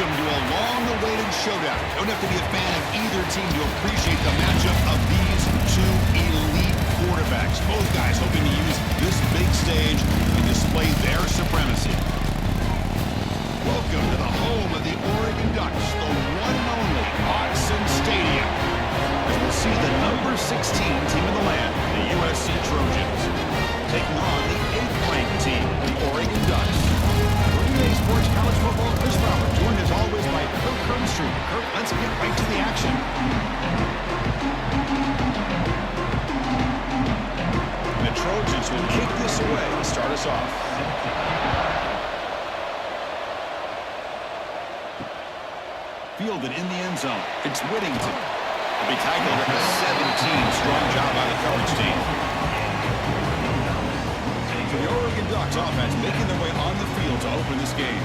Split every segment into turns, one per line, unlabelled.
Welcome to a long-awaited showdown. Don't have to be a fan of either team to appreciate the matchup of these two elite quarterbacks. Both guys hoping to use this big stage and display their supremacy. Welcome to the home of the Oregon Ducks, the one and only Autzen Stadium. As we'll see the number 16 team in the land, the USC Trojans, taking on the 8th-ranked team, the Oregon Ducks. Today's Sports College Football, Chris Robert, joined as always by Kirk Cronstreet. Kirk, let's get right to the action. And the Trojans will kick this away to start us off. Fielded in the end zone. It's Whittington. He'll be tackled at the 17. Strong job by the coverage team. The Oregon Ducks offense making their way on the field to open this game.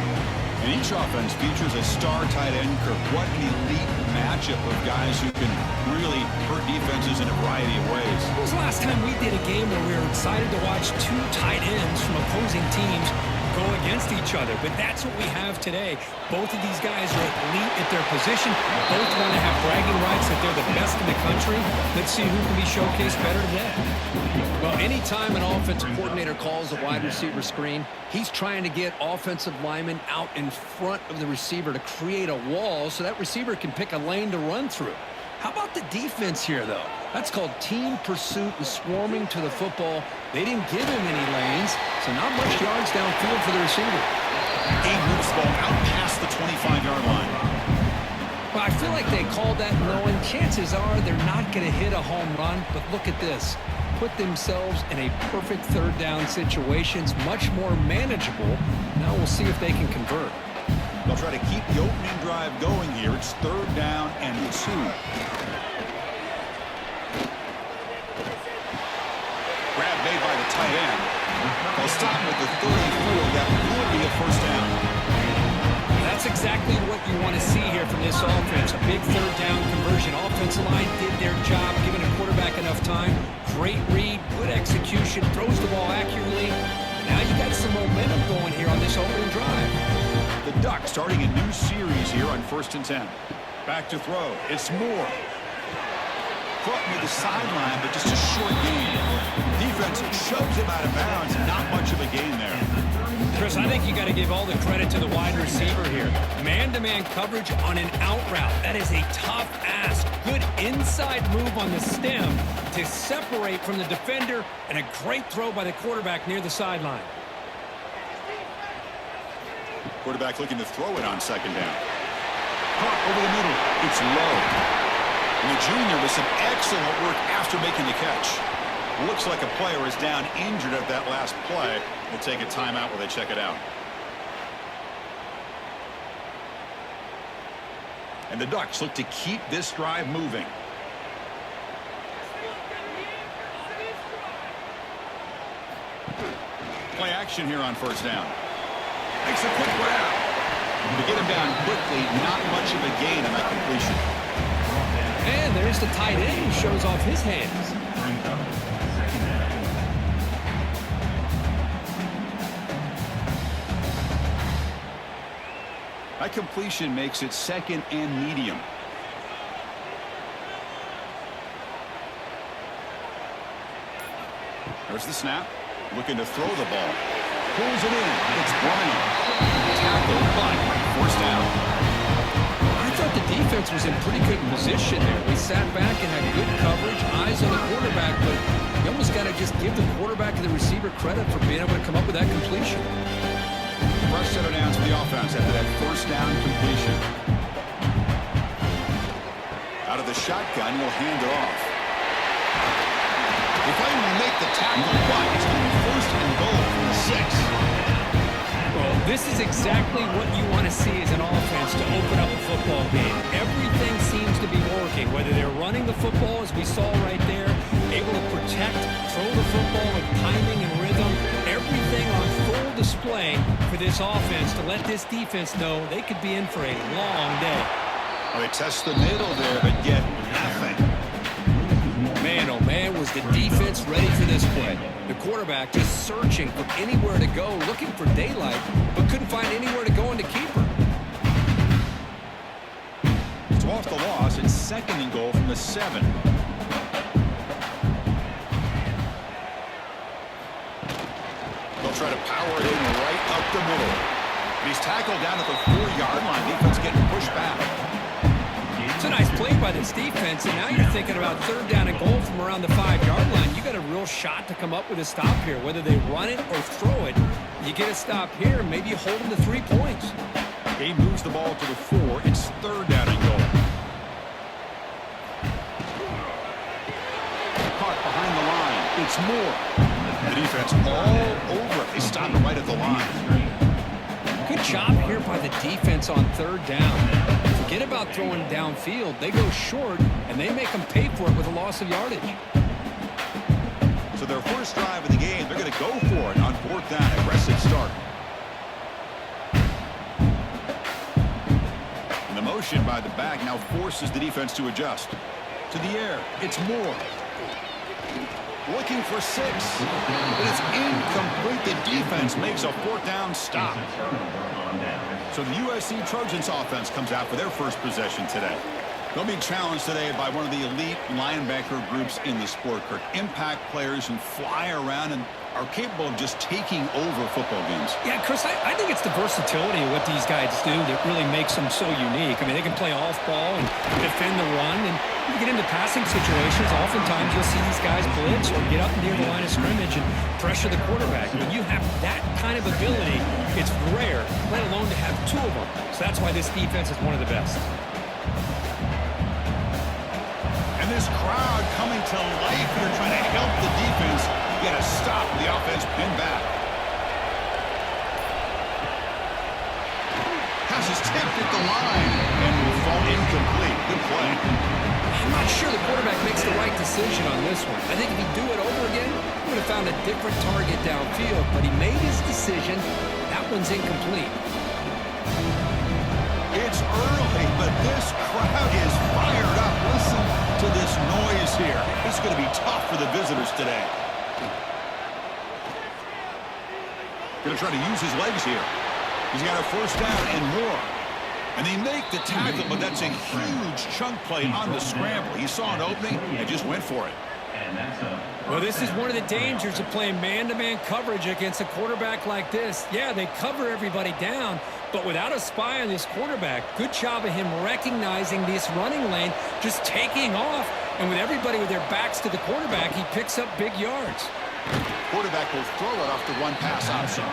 And each offense features a star tight end. Kirk, what an elite matchup of guys who can really hurt defenses in a variety of ways.
When was the last time we did a game where we were excited to watch two tight ends from opposing teams go against each other? But that's what we have today. Both of these guys are elite at their position. Both want to have bragging rights that they're the best in the country. Let's see who can be showcased better today.
Well, anytime an offensive coordinator calls a wide receiver screen, he's trying to get offensive linemen out in front of the receiver to create a wall so that receiver can pick a lane to run through. How about the defense here, though? That's called team pursuit and swarming to the football. They didn't give him any lanes, so not much yards downfield for the receiver.
He moves the ball out past the 25-yard line.
Well, I feel like they called that knowing chances are they're not going to hit a home run, but look at this. Put themselves in a perfect third down situation. It's much more manageable. Now we'll see if they can convert.
They'll try to keep the opening drive going here. It's 3rd down and 2. Grab made by the tight end. They'll stop with the 34. That would be a 1st down.
That's exactly what you want to see here from this offense. A big 3rd down conversion. Offensive line did their job, giving a quarterback enough time. Great read, good execution, throws the ball accurately. Now you got some momentum going here on this opening drive.
The Ducks starting a new series here on 1st and 10. Back to throw. It's Moore. Caught near the sideline, but just a short gain. Defense shoves him out of bounds. Not much of a gain there.
Chris, I think you got to give all the credit to the wide receiver here. Man-to-man coverage on an out route. That is a tough ask. Good inside move on the stem to separate from the defender, and a great throw by the quarterback near the sideline.
Quarterback looking to throw it on 2nd down. Caught over the middle. It's low. And the junior with some excellent work after making the catch. Looks like a player is down injured at that last play. We'll take a timeout while they check it out. And the Ducks look to keep this drive moving. Play action here on 1st down. Makes a quick grab. To get him down quickly, not much of a gain on that completion.
And there's the tight end who shows off his hands.
That completion makes it 2nd and medium. There's the snap. Looking to throw the ball. Pulls it in. It's Bryant. Tackled, but 1st down.
I thought the defense was in pretty good position there. They sat back and had good coverage, eyes on the quarterback, but you almost got to just give the quarterback and the receiver credit for being able to come up with that completion.
Fresh set of downs for the offense after that 1st down completion. Out of the shotgun, will hand it off. If I will make the tackle, but it's going to be 1st and goal from the 6.
Well, this is exactly what you want to see as an offense to open up a football game. Everything seems to be working, whether they're running the football, as we saw right there, able to protect, throw the football with timing and rhythm, everything on full display for this offense to let this defense know they could be in for a long day.
Well, they test the middle there, but get nothing.
Man, oh man, was the defense ready for this play. The quarterback just searching for anywhere to go, looking for daylight, but couldn't find anywhere to go in the keeper.
and goal from the 7. They'll try to power it in right up the middle. He's tackled down at the 4-yard line. Defense getting pushed back.
It's a nice play by this defense, and now you're thinking about 3rd down and goal from around the 5-yard line. You got a real shot to come up with a stop here. Whether they run it or throw it, you get a stop here, and maybe you hold them to 3 points.
He moves the ball to the 4. It's 3rd down and goal. Caught behind the line. It's Moore. The defense all over it. They stop it right at the line.
Good job here by the defense on 3rd down. Forget about throwing downfield. They go short, and they make them pay for it with a loss of yardage.
So their first drive of the game, they're going to go for it on 4th down. Aggressive start. And the motion by the back now forces the defense to adjust. To the air, it's Moore. Looking for 6. But it's incomplete. The defense makes a 4th down stop. So the USC Trojans offense comes out for their first possession today. They'll be challenged today by one of the elite linebacker groups in the sport, Kirk. Impact players who fly around and are capable of just taking over football games.
Yeah, Chris, I think it's the versatility of what these guys do that really makes them so unique. I mean, they can play off ball and defend the run, and you get into passing situations, oftentimes you'll see these guys blitz or get up near the line of scrimmage and pressure the quarterback. When you have that kind of ability, it's rare, let alone to have 2 of them. So that's why this defense is one of the best.
And this crowd coming to life here, trying to help the defense get a stop. The offense pinned back. Pass is tipped at the line and will fall incomplete. Good play.
I'm not sure the quarterback makes the right decision on this one. I think if he'd do it over again, he would have found a different target downfield, but he made his decision. That one's incomplete.
It's early, but this crowd is fired up. Listen to this noise here. It's going to be tough for the visitors today. Going to try to use his legs here. He's got a 1st down and more. And they make the tackle, but that's a huge chunk play on the scramble. He saw an opening and just went for it.
Well, this is one of the dangers of playing man-to-man coverage against a quarterback like this. Yeah, they cover everybody down, but without a spy on this quarterback, good job of him recognizing this running lane, just taking off, and with everybody with their backs to the quarterback, he picks up big yards.
Quarterback will throw it off the run pass option.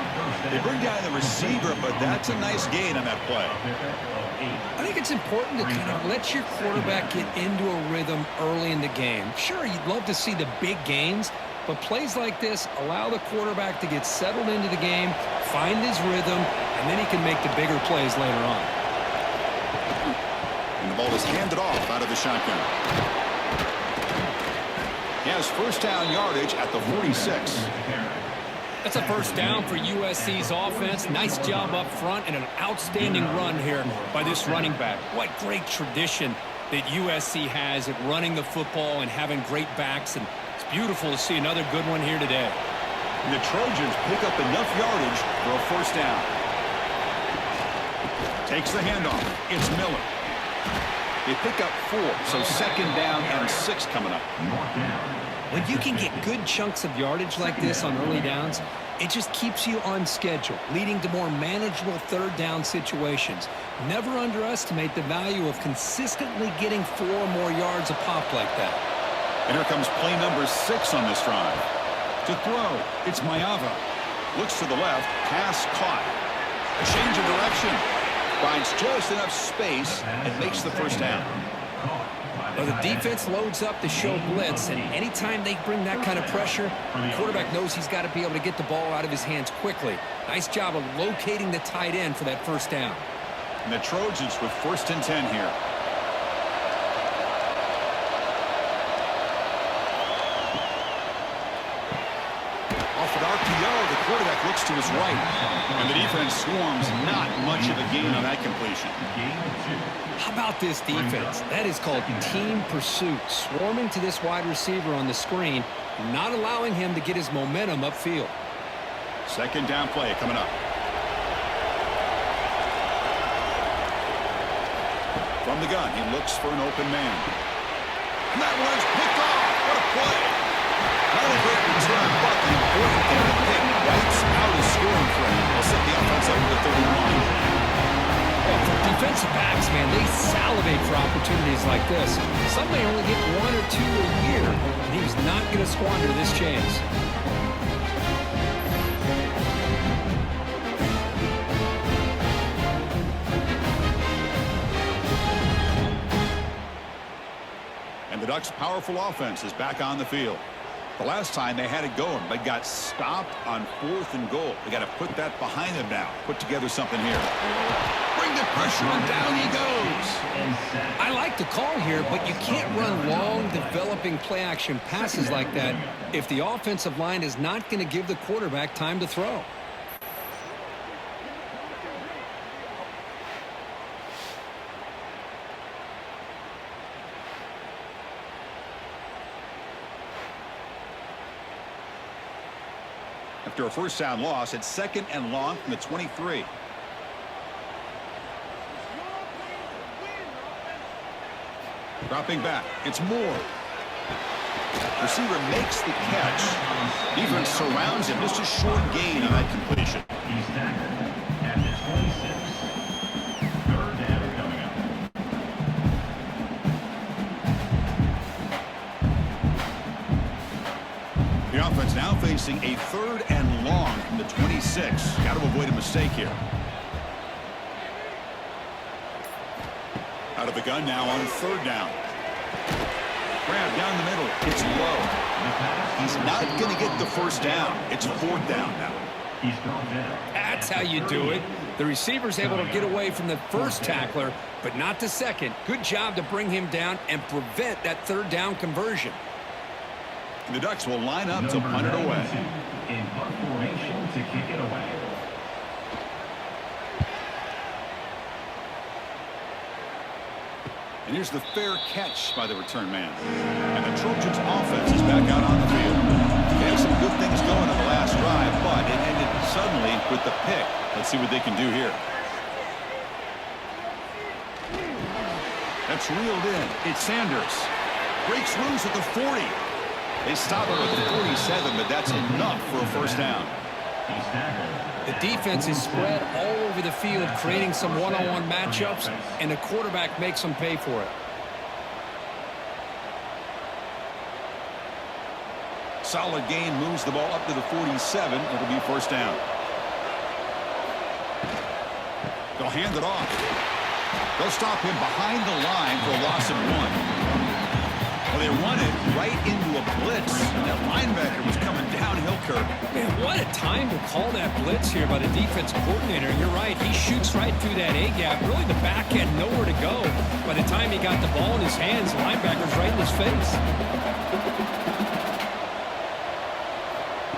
They bring down the receiver, but that's a nice gain on that play.
I think it's important to kind of let your quarterback get into a rhythm early in the game. Sure, you'd love to see the big gains, but plays like this allow the quarterback to get settled into the game, find his rhythm, and then he can make the bigger plays later on.
And the ball is handed off out of the shotgun. He has 1st down yardage at the 46.
That's a 1st down for USC's offense. Nice job up front and an outstanding run here by this running back. What great tradition that USC has at running the football and having great backs, and it's beautiful to see another good one here today.
And the Trojans pick up enough yardage for a 1st down. Takes the handoff. It's Miller. They pick up 4, so 2nd down and 6 coming up.
When you can get good chunks of yardage like this on early downs, it just keeps you on schedule, leading to more manageable 3rd down situations. Never underestimate the value of consistently getting 4 or more yards a pop like that.
And here comes play number 6 on this drive. To throw, it's Mayava. Looks to the left, pass caught. A change of direction. Finds just enough space and makes the 1st down.
Well, the defense loads up to show blitz, and anytime they bring that kind of pressure, the quarterback knows he's got to be able to get the ball out of his hands quickly. Nice job of locating the tight end for that 1st down.
And the Trojans with 1st and 10 here. Off an RPO, the quarterback looks to his right. And the defense swarms, not much of a gain on that completion.
How about this defense? That is called team pursuit. Swarming to this wide receiver on the screen, not allowing him to get his momentum upfield.
2nd down play coming up. From the gun, he looks for an open man. And that one's picked off. What a play. Not a great return, but the important thing, the pick wipes out his scoring threat. They'll set the offense up to 31.
Well, for defensive backs, man, they salivate for opportunities like this. Some may only get 1 or 2 a year, and he's not going to squander this chance.
And the Ducks' powerful offense is back on the field. The last time they had it going, but got stopped on 4th and goal. They got to put that behind them now. Put together something here. Bring the pressure on, down he goes.
I like the call here, but you can't run long, developing play-action passes like that if the offensive line is not going to give the quarterback time to throw.
After a first down loss, it's 2nd and long from the 23. Dropping back, it's Moore. Receiver makes the catch. Defense surrounds him. Just a short gain on that completion.
He's tackled at the 26. 3rd down coming up.
The offense now facing a 3rd and long from the 26. Got to avoid a mistake here. Out of the gun now on 3rd down. Grab down the middle. It's low. He's not going to get the first down. It's 4th down now.
He's brought down.
That's how you do it. The receiver's able to get away from the first tackler, but not the second. Good job to bring him down and prevent that 3rd down conversion.
And the Ducks will line up to punt it away.
In punt formation to kick it away.
And here's the fair catch by the return man. And the Trojans' offense is back out on the field. They had some good things going on the last drive, but it ended suddenly with the pick. Let's see what they can do here. That's reeled in. It's Sanders. Breaks loose at the 40. They stop it with the 47, but that's enough for a first down.
He's tackled.
The defense is spread all over the field, creating some one-on-one matchups, and the quarterback makes them pay for it.
Solid gain, moves the ball up to the 47. It'll be first down. They'll hand it off. They'll stop him behind the line for a loss of 1. Well, they run it right into a blitz. That linebacker was coming downhill curve.
Man, what a time to call that blitz here by the defense coordinator. You're right. He shoots right through that A-gap. Really, the back had nowhere to go. By the time he got the ball in his hands, the linebacker's right in his face.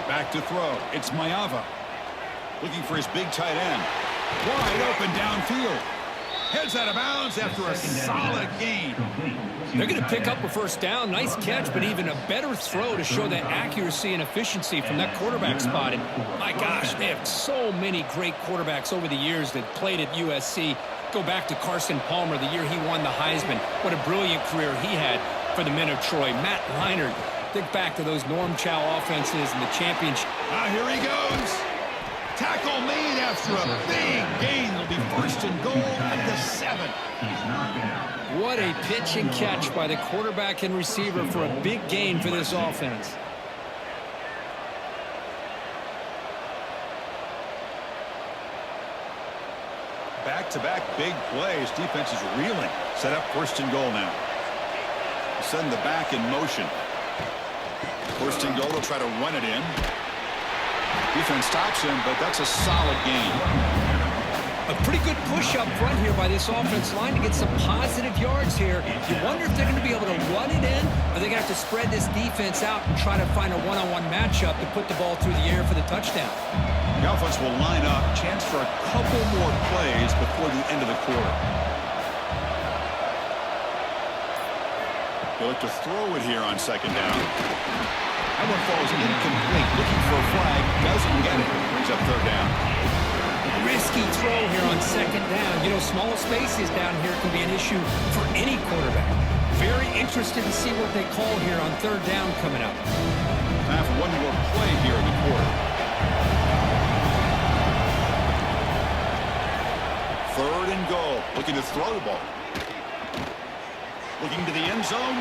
Back to throw. It's Mayava. Looking for his big tight end. Wide open downfield. Heads out of bounds after a solid gain.
They're going to pick up a first down. Nice catch, but even a better throw to show that accuracy and efficiency from that quarterback spot. And my gosh, they have so many great quarterbacks over the years that played at USC. Go back to Carson Palmer, the year he won the Heisman. What a brilliant career he had for the men of Troy. Matt Leinart. Think back to those Norm Chow offenses and the championship.
Here he goes. Tackle made after a big gain. It'll be first and goal at the 7.
He's knocked down.
What a pitch and catch by the quarterback and receiver for a big gain for this offense.
Back-to-back big plays. Defense is reeling. Set up first and goal now. Send the back in motion. First and goal. They'll try to run it in. Defense stops him, but that's a solid gain.
A pretty good push up front here by this offense line to get some positive yards here. You wonder if they're going to be able to run it in, or they're going to have to spread this defense out and try to find a one-on-one matchup to put the ball through the air for the touchdown.
The offense will line up. Chance for a couple more plays before the end of the quarter. They'll look to throw it here on second down. That one falls incomplete. Looking for a flag. Doesn't get it. Brings up third down.
Risky throw here on second down. You know, small spaces down here can be an issue for any quarterback. Very interested to see what they call here on third down coming up.
Time for one more play here in the quarter. Third and goal. Looking to throw the ball. Looking to the end zone.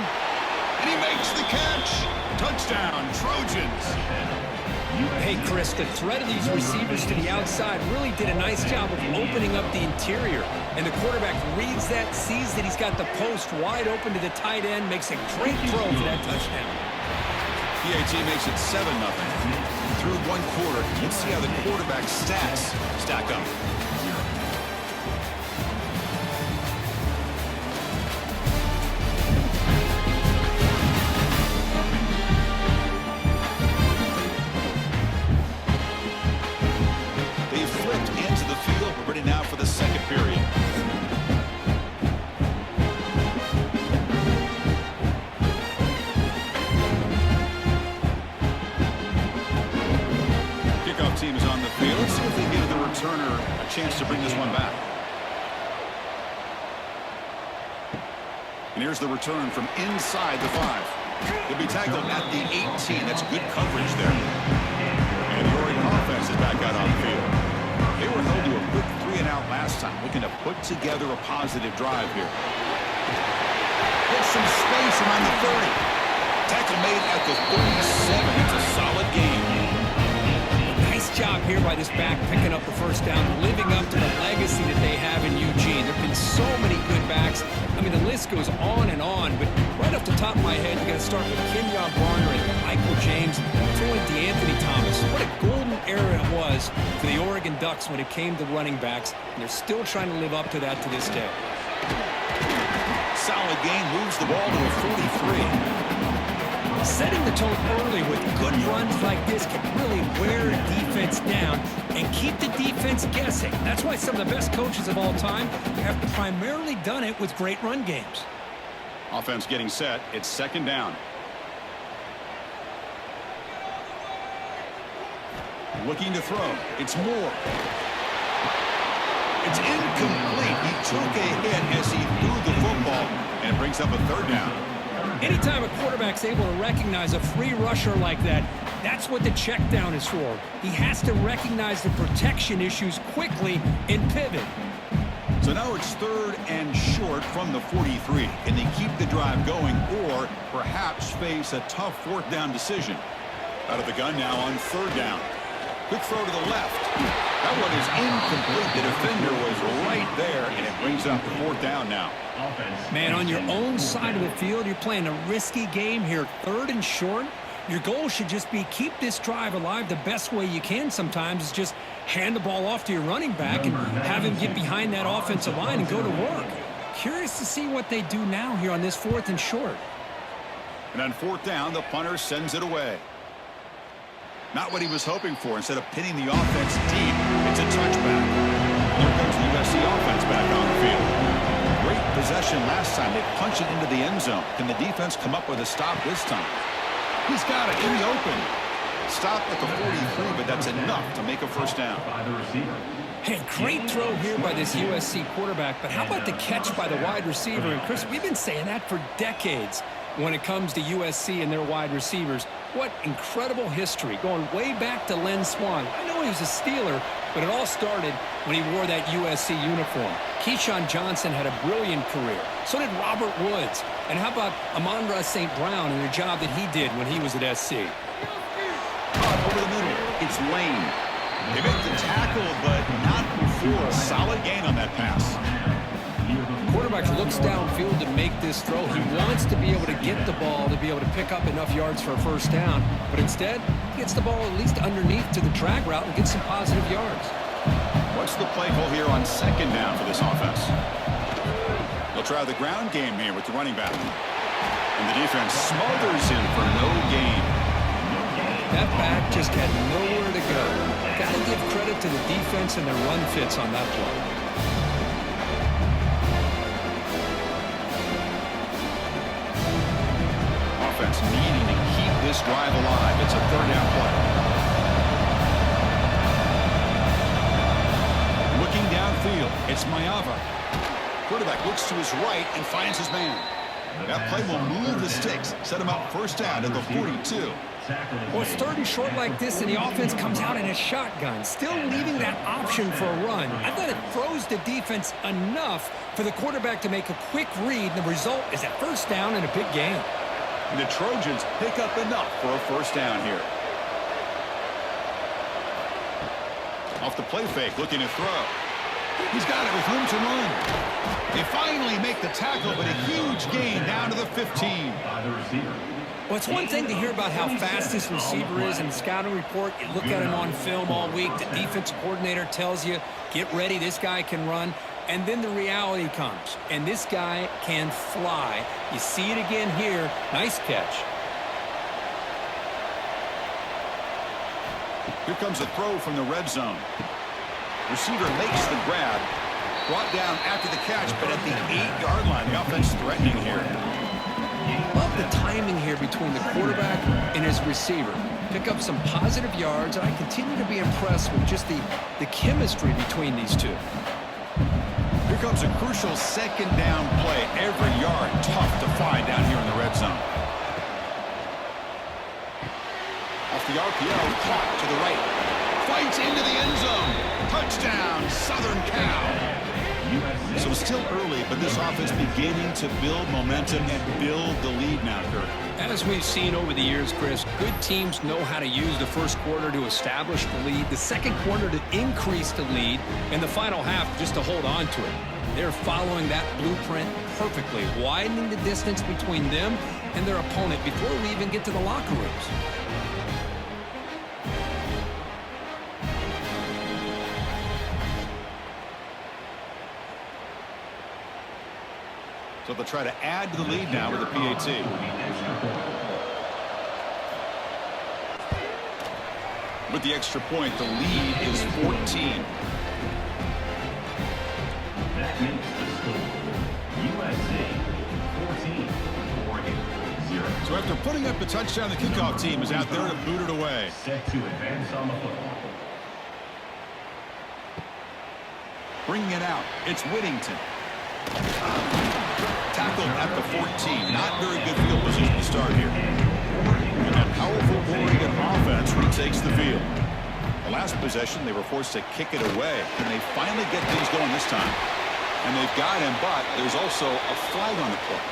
And he makes the catch. Touchdown, Trojans.
Hey, Chris, the threat of these receivers to the outside really did a nice job of opening up the interior. And the quarterback reads that, sees that he's got the post wide open to the tight end, makes a great throw for that touchdown.
PAT makes it 7-0. Through one quarter, let's see how the quarterback's stats stack up. They've flipped into the field. We're ready now for the second period. Team is on the field. Let's see if they give the returner a chance to bring this one back. And here's the return from inside the 5. He'll be tackled at the 18. That's good coverage there. And the Oregon offense is back out on the field. They were held to a quick 3-and-out last time, looking to put together a positive drive here. Get some space around the 30. Tackle made at the 37. It's a solid game.
Nice job here by this back picking up the first down, living up to the legacy that they have in Eugene. There have been so many good backs. I mean, the list goes on and on, but right off the top of my head, you got to start with Kenyon Barner and Michael James, throwing DeAnthony Thomas. What a golden era it was for the Oregon Ducks when it came to running backs, and they're still trying to live up to that to this day.
Solid gain, moves the ball to a 43.
Setting the tone early with good runs like this can really wear a defense down and keep the defense guessing. That's why some of the best coaches of all time have primarily done it with great run games.
Offense getting set. It's second down. Looking to throw. It's Moore. It's incomplete. He took a hit as he threw the football, and it brings up a third down.
Anytime a quarterback's able to recognize a free rusher like that, that's what the check down is for. He has to recognize the protection issues quickly and pivot.
So now it's third and short from the 43. Can they keep the drive going or perhaps face a tough fourth down decision? Out of the gun now on third down. Quick throw to the left. That one is incomplete. The defender was right there, and it brings up the fourth down now.
Man, on your own side of the field, you're playing a risky game here. Third and short. Your goal should just be keep this drive alive. The best way you can sometimes is just hand the ball off to your running back and have him get behind that offensive line and go to work. Curious to see what they do now here on this fourth and short.
And on fourth down, the punter sends it away. Not what he was hoping for. Instead of pinning the offense deep, it's a touchback. Here comes the USC offense back on the field. Great possession last time. They punch it into the end zone. Can the defense come up with a stop this time? He's got it in the open. Stop at the 43, but that's enough to make a first down.
Hey, great throw here by this USC quarterback, but how about the catch by the wide receiver? And Chris, we've been saying that for decades when it comes to USC and their wide receivers. What incredible history, going way back to Len Swan. I know he was a Steeler, but it all started when he wore that USC uniform. Keyshawn Johnson had a brilliant career. So did Robert Woods. And how about Amon-Ra St. Brown and the job that he did when he was at SC?
Over the middle, it's Lane. They make the tackle, but not before a solid gain on that pass.
Quarterback looks downfield to make this throw. He wants to be able to get the ball to be able to pick up enough yards for a first down, but instead, he gets the ball at least underneath to the drag route and gets some positive yards.
What's the play call here on second down for this offense? They'll try the ground game here with the running back. And the defense smothers him for no gain.
That back just had nowhere to go. Got to give credit to the defense and their run fits on that play.
Offense needing to keep this drive alive. It's a third down play. Looking downfield, it's Mayava. Quarterback looks to his right and finds his man. That play will move the sticks, set him up first down at the 42.
Well, it's third and short like this, and the offense comes out in a shotgun, still leaving that option for a run. I thought it throws the defense enough for the quarterback to make a quick read, and the result is a first down and a big gain.
And the Trojans pick up enough for a first down here. Off the play fake, looking to throw. He's got it with room to run. They finally make the tackle, but a huge gain down to the 15.
Well, it's one thing to hear about how fast this receiver is in the scouting report. You look at him on film all week. The defensive coordinator tells you, get ready, this guy can run. And then the reality comes, and this guy can fly. You see it again here. Nice catch.
Here comes a throw from the red zone. Receiver makes the grab. Brought down after the catch, but at the 8-yard line. The offense threatening here.
Love the timing here between the quarterback and his receiver. Pick up some positive yards, and I continue to be impressed with just the chemistry between these two.
Here comes a crucial second down play. Every yard tough to find down here in the red zone. Off the RPO, caught to the right. Fights into the end zone. Touchdown, Southern Cal. So still early, but this offense beginning to build momentum and build the lead now, Kirk.
As we've seen over the years, Chris, good teams know how to use the first quarter to establish the lead, the second quarter to increase the lead, and the final half just to hold on to it. They're following that blueprint perfectly, widening the distance between them and their opponent before we even get to the locker rooms.
So they'll try to add to the lead now with a PAT. With the extra point, the lead is 14.
That makes the score USC 14, Oregon 0.
So after putting up the touchdown, the kickoff team is out there to boot it away.
Set to advance on the football.
Bringing it out, it's Whittington. Tackled at the 14. Not very good field position to start here. And that powerful Oregon offense retakes the field. The last possession, they were forced to kick it away. Can they finally get things going this time? And they've got him, but there's also a flag on the play.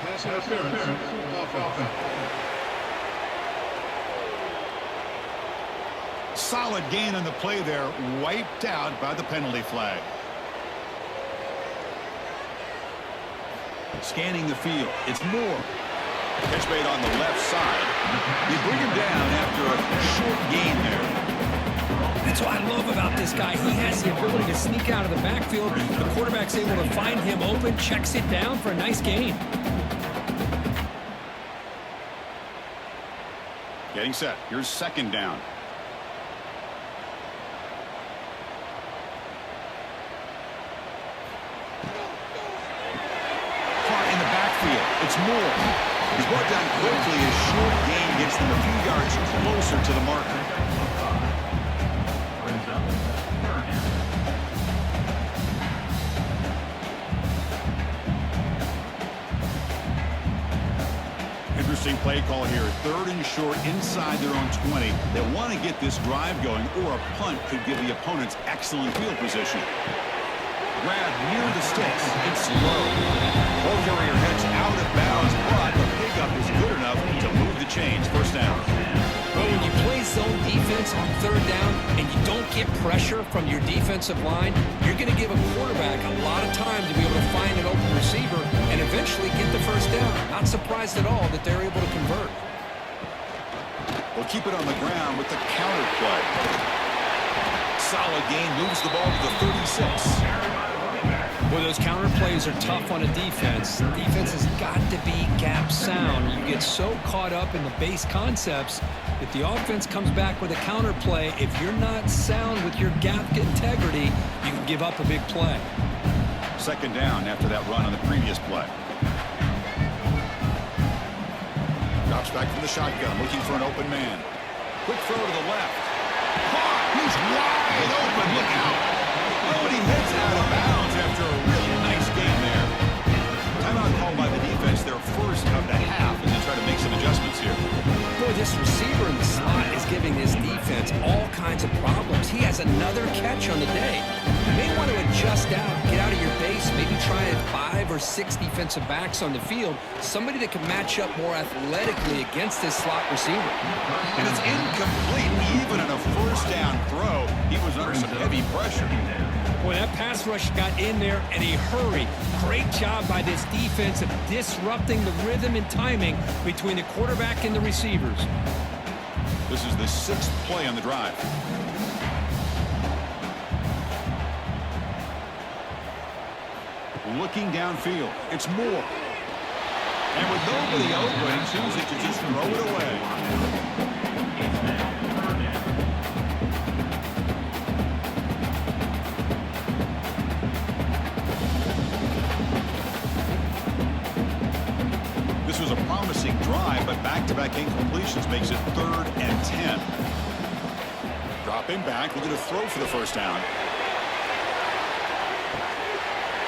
Pass interference. Offense.
Solid gain on the play there, wiped out by the penalty flag. Scanning the field, it's Moore. Catch made on the left side. They bring him down after a short gain there.
That's what I love about this guy. He has the ability to sneak out of the backfield. The quarterback's able to find him open, checks it down for a nice gain.
Getting set. Here's second down. It's Moore. He's brought down quickly. His short gain gets them a few yards closer to the marker. Interesting play call here. Third and short inside their own 20. They want to get this drive going, or a punt could give the opponents excellent field position. Grab near the sticks. It's low. Ball carrier heads out of bounds, but the pickup is good enough to move the chains. First down.
But when you play zone defense on third down and you don't get pressure from your defensive line, you're going to give a quarterback a lot of time to be able to find an open receiver and eventually get the first down. Not surprised at all that they're able to convert.
We'll keep it on the ground with the counter play. Solid gain, moves the ball to the 36.
Well, those counter plays are tough on a defense. The defense has got to be gap sound. You get so caught up in the base concepts that the offense comes back with a counter play. If you're not sound with your gap integrity, you can give up a big play.
Second down after that run on the previous play. Drops back from the shotgun, looking for an open man. Quick throw to the left. Caught! He's wide open. Look out! Oh, and he heads out of bounds after a really nice game there.
kinds of problems. He has another catch on the day. You may want to adjust out, get out of your base, maybe try 5 or 6 defensive backs on the field, somebody that can match up more athletically against this slot receiver.
And it's incomplete. Even in a first down throw, he was under some heavy pressure.
Boy, that pass rush got in there in a hurry. Great job by this defense of disrupting the rhythm and timing between the quarterback and the receivers.
This is the 6th play on the drive. Looking downfield, it's Moore. And with nobody open, choosing to just throw it away. This was a promising drive, but back-to-back incompletions makes it 3rd and 10. Dropping back, looking to throw for the first down.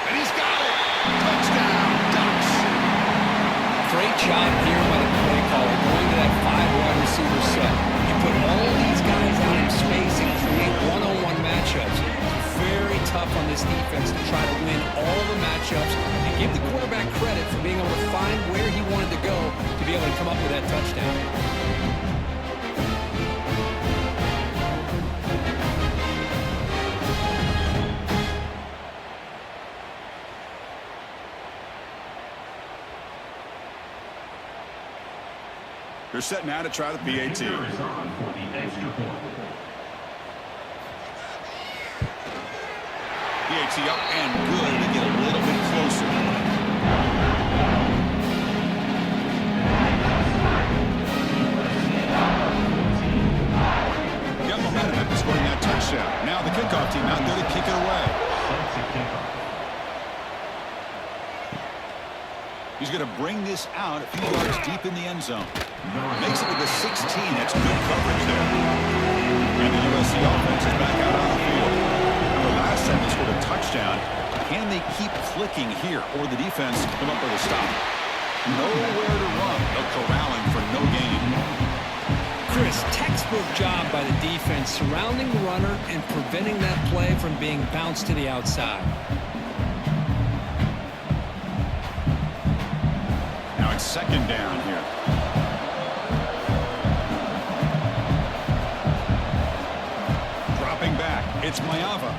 And he's got it! Touchdown, Ducks!
Great job here by the play caller, going to that 5 wide receiver set. You put all these guys out in space and create one-on-one matchups. It's very tough on this defense to try to win all the matchups and give the quarterback credit for being able to find where he wanted to go to be able to come up with that touchdown.
They're set now to try the PAT.
Is on for the extra point.
PAT up and good to get a little bit closer. Got momentum after scoring that touchdown. Now the kickoff team out there to kick it away.
That's a kickoff.
He's going to bring this out a few yards deep in the end zone. Makes it to the 16. That's good coverage there. And the USC offense is back out on the field. The last time they scored a touchdown. Can they keep clicking here, or the defense come up with a stop? Nowhere to run. They'll corral him for no gain.
Chris, textbook job by the defense surrounding the runner and preventing that play from being bounced to the outside.
Now it's 2nd down here. Dropping back, it's Mayava.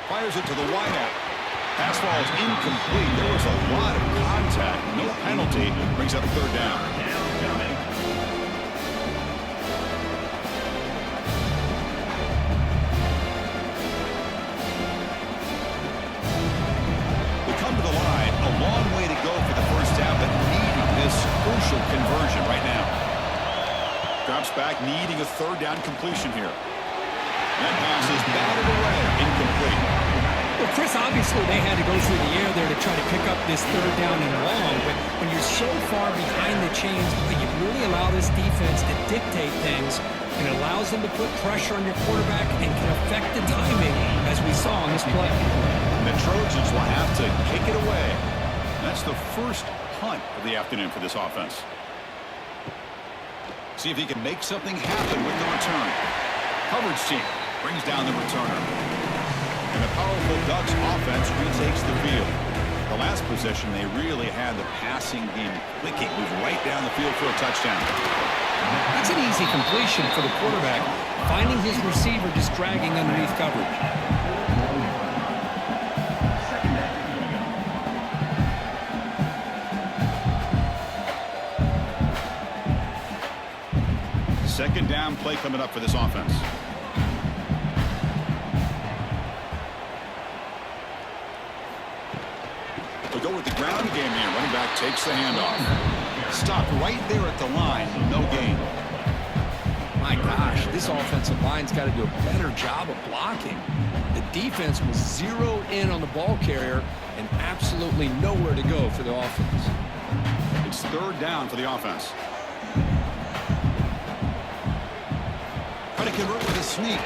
Fires it to the wideout. Pass ball is incomplete. There was a lot of contact. No penalty. Brings up 3rd down. They come to the line. A long way to go for the first down, but needing this crucial conversion right now. Drops back, needing a 3rd down completion here. That pass is batted away. Incomplete.
Well, Chris, obviously they had to go through the air there to try to pick up this 3rd down and long, but when you're so far behind the chains, you really allow this defense to dictate things, and it allows them to put pressure on your quarterback and can affect the timing, as we saw on this play.
The Trojans will have to kick it away. That's the first punt of the afternoon for this offense. See if he can make something happen with the return. Coverage team brings down the returner. And the powerful Ducks offense retakes the field. The last possession, they really had the passing game clicking. Moved right down the field for a touchdown.
That's an easy completion for the quarterback, finding his receiver just dragging underneath coverage.
Second down play coming up for this offense. We'll go with the ground game here. Running back takes the handoff. Stopped right there at the line. No gain.
My gosh, this offensive line's got to do a better job of blocking. The defense was zeroed in on the ball carrier and absolutely nowhere to go for the offense.
It's 3rd down for the offense. Trying to convert with a sweep.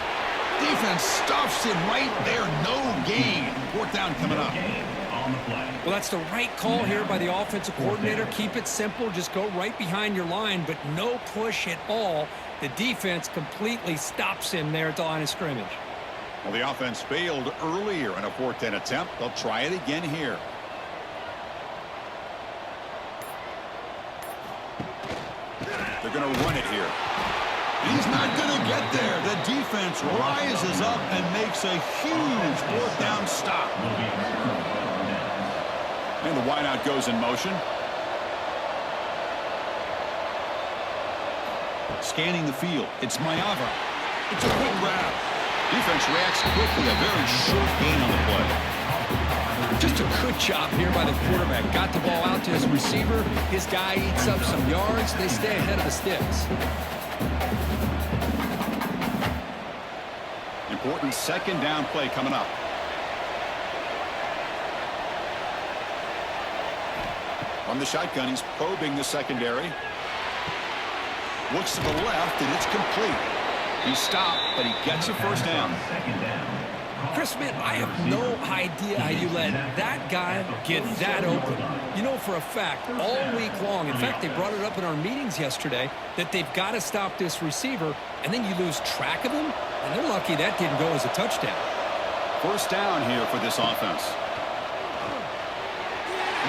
Defense stuffs him right there. No gain. 4th down coming up.
on the play.
Well, that's the right call here by the offensive coordinator. Keep it simple. Just go right behind your line, but no push at all. The defense completely stops him there at the line of scrimmage.
Well, the offense failed earlier in a 4th down attempt. They'll try it again here. They're going to run it here. He's not going to get there. The defense rises up and makes a huge 4th down stop. And the wideout goes in motion. Scanning the field. It's Mayava. It's a quick grab. Defense reacts quickly. A very short gain on the play.
Just a good job here by the quarterback. Got the ball out to his receiver. His guy eats up some yards. They stay ahead of the sticks.
Important 2nd down play coming up. From the shotgun, he's probing the secondary. Looks to the left, and it's complete. He stopped, but he gets a 1st down.
Chris, man, I have no idea how you let that guy get that open. You know for a fact, all week long, in fact, they brought it up in our meetings yesterday, that they've got to stop this receiver, and then you lose track of him, and they're lucky that didn't go as a touchdown.
1st down here for this offense.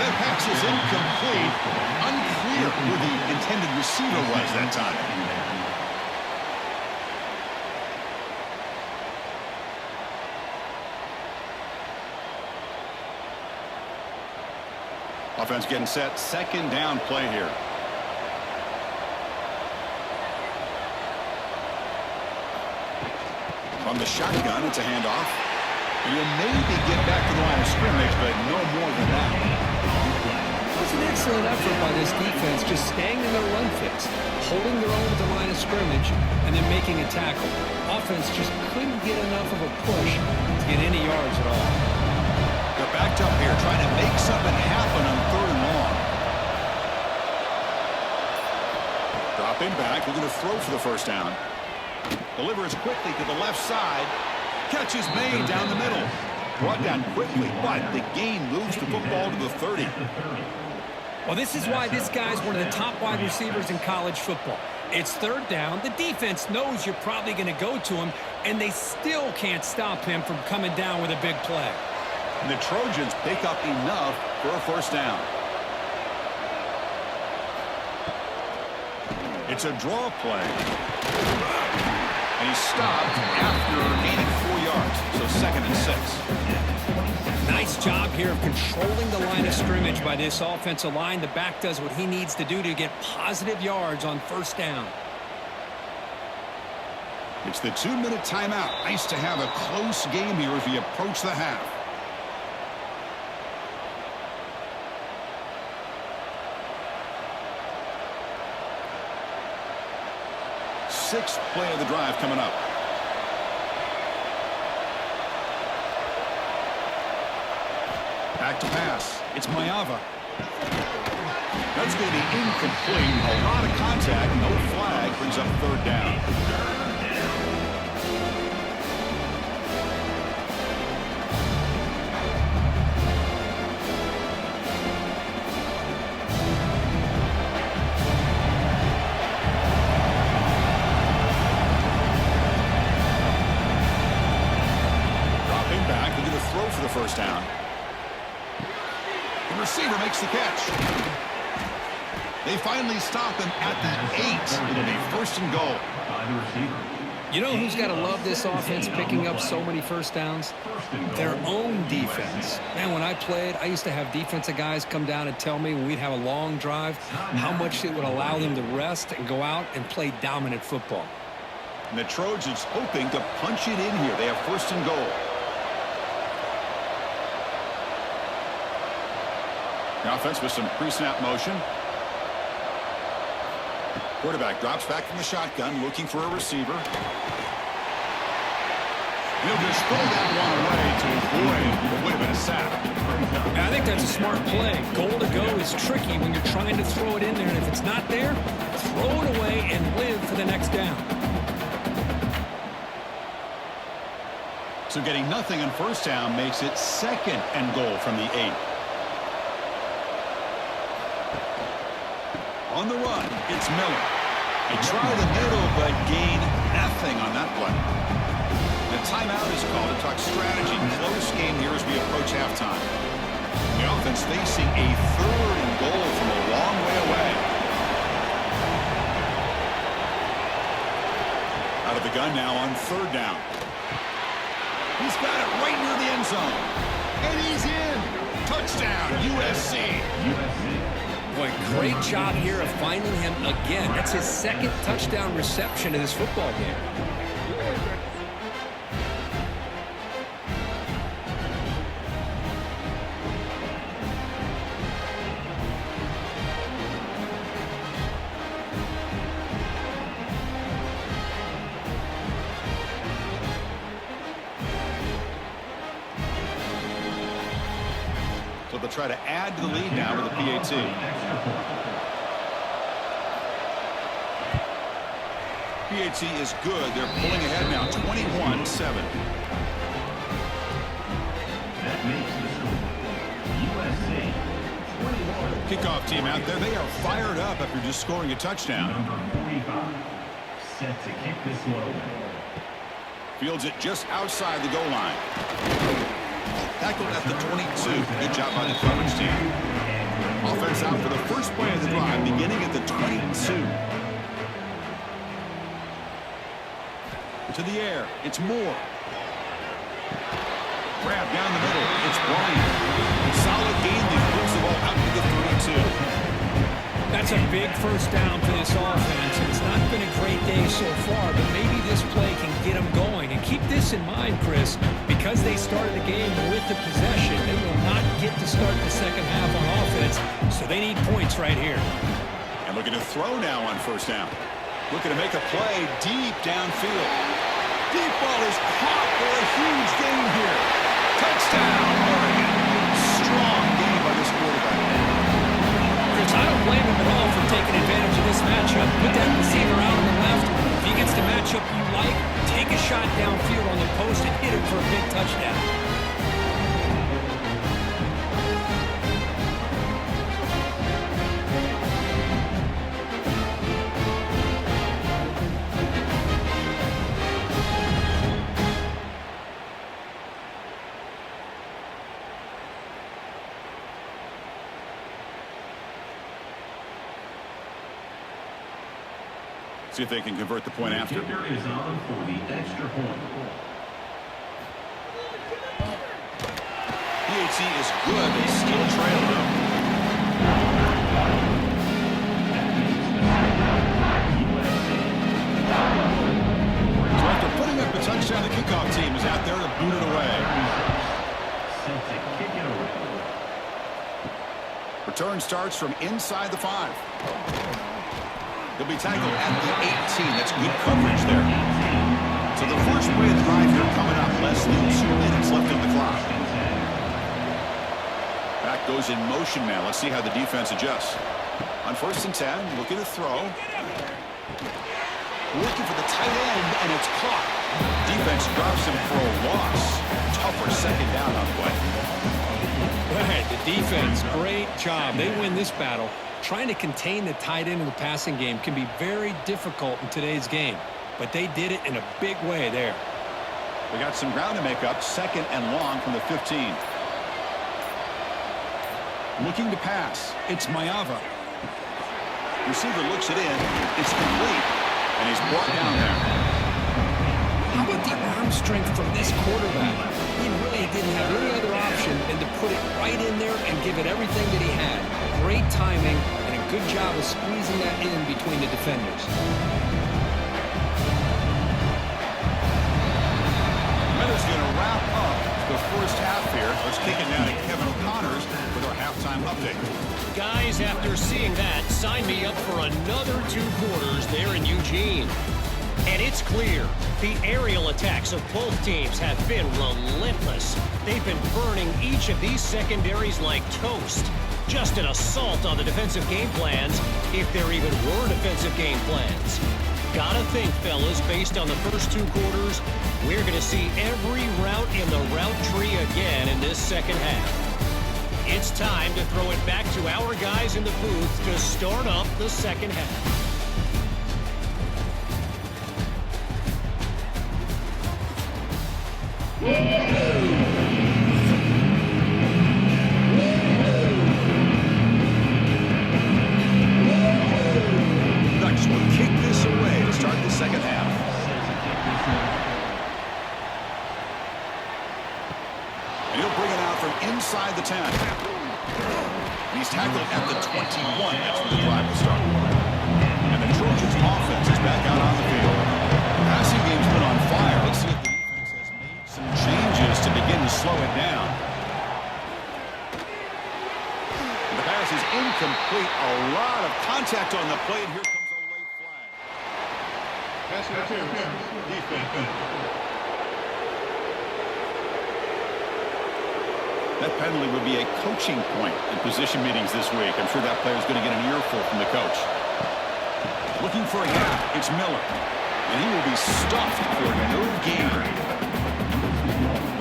That pass is incomplete. Unclear who the intended receiver was that time. Offense getting set. 2nd down play here. From the shotgun, it's a handoff. Will maybe get back to the line of scrimmage, but no more than that.
It was an excellent effort by this defense, just staying in their run fix, holding their own at the line of scrimmage, and then making a tackle. Offense just couldn't get enough of a push to get any yards at all.
They're backed up here, trying to make something happen on 3rd and long. Dropping back, looking to throw for the 1st down. Delivers quickly to the left side. Catch is made down the middle. Brought down quickly, but the gain moves the football to the 30.
Well, this is why this guy's one of the top wide receivers in college football. It's 3rd down. The defense knows you're probably going to go to him, and they still can't stop him from coming down with a big play.
And the Trojans pick up enough for a 1st down. It's a draw play. And he's stopped after gaining 4 yards. So 2nd and 6.
Nice job here of controlling the line of scrimmage by this offensive line. The back does what he needs to do to get positive yards on 1st down.
It's the 2-minute timeout. Nice to have a close game here as we approach the half. 6th play of the drive coming up. Back to pass. It's Mayava. That's going to be incomplete. A lot of contact. No flag. Brings up 3rd down. For the 1st down. The receiver makes the catch. They finally stop him at the 8. It'll be 1st and goal.
You know who's got to love this offense picking up so many 1st downs? Their own defense. Man, when I played, I used to have defensive guys come down and tell me when we'd have a long drive how much it would allow them to rest and go out and play dominant football.
And the Trojans hoping to punch it in here. They have 1st and goal. The offense with some pre-snap motion. Quarterback drops back from the shotgun, looking for a receiver. He'll just throw that one away to avoid what would have been a sack.
I think that's a smart play. Goal to go is tricky when you're trying to throw it in there, and if it's not there, throw it away and live for the next down.
So getting nothing on first down makes it 2nd and goal from the 8. On the run, it's Miller. They try the middle, but gain nothing on that play. The timeout is called to talk strategy. Close game here as we approach halftime. The offense facing a 3rd and goal from a long way away. Out of the gun now on 3rd down. He's got it right near the end zone. And he's in. Touchdown, USC.
Boy, great job here of finding him again. That's his 2nd touchdown reception in this football game.
So they'll try to add to the lead now with a PAT. PAT is good. They're pulling ahead now, 21-7.
That makes the score USC 21.
Kickoff team out there. They are fired up after just scoring a touchdown.
Number 45 set to kick this one away.
Fields it just outside the goal line. Tackled at the 22. Good job by the coverage team. Offense out for the first play of the drive, beginning at the 22. To the air. It's Moore. Grab down the middle. It's Bryant. Solid gain. They push the ball out to the 32.
That's a big first down for this offense, and it's not been a great day so far, but maybe this play can get them going. And keep this in mind, Chris, because they started the game with the possession, they will not get to start the second half on offense, so they need points right here.
And looking to throw now on first down. Looking to make a play deep downfield. Deep ball is caught for a huge gain here. Touchdown, Oregon. Strong game by this quarterback.
Chris, I don't blame him at all for taking advantage of this matchup. Put that receiver out on the left. If he gets the matchup you like, take a shot downfield on the post and hit it for a big touchdown.
See if they can convert the point after.
Kicker is on for the extra point.
PAT is good. They still trail though. So after putting up a touchdown, the kickoff team is out there to boot it away.
Set to kick it away.
Return starts from inside the 5. He'll be tackled at the 18. That's good coverage there. So the first play of the drive here coming up. Less than 2 minutes left on the clock. Back goes in motion now. Let's see how the defense adjusts. On 1st and 10, looking to throw. Looking for the tight end, and it's caught. Defense drops him for a loss. Tougher second down on the way.
Right, the defense, great job. They win this battle. Trying to contain the tight end in the passing game can be very difficult in today's game, but they did it in a big way there.
We got some ground to make up. 2nd and long from the 15. Looking to pass. It's Mayava. Receiver looks it in. It's complete, and he's brought down there.
How about the arm strength from this quarterback? He really didn't have any other option than to put it right in there and give it everything that he had. Great timing and a good job of squeezing that in between the defenders.
Miller's going to wrap up the first half here. Let's kick it now to Kevin O'Connor's with our halftime update.
Guys, after seeing that, sign me up for another 2 quarters there in Eugene. And it's clear, the aerial attacks of both teams have been relentless. They've been burning each of these secondaries like toast. Just an assault on the defensive game plans, if there even were defensive game plans. Gotta think, fellas, based on the first 2 quarters, we're gonna see every route second half. It's time to throw it back to our guys in the booth to start up the second half.
Ducks will kick this away to start the second half. And he'll bring it out from inside the 10. He's tackled at the 21. That's where the drive will start. And the Trojans offense is back out on the field. The passing game's been on fire. Let's see if the defense has made some changes to begin to slow it down. The pass is incomplete. A lot of contact on the play, and here comes a late flag.
Pass interference. Defense.
That penalty would be a coaching point in position meetings this week. I'm sure that player's going to get an earful from the coach. Looking for a gap. It's Miller. And he will be stuffed for no gain.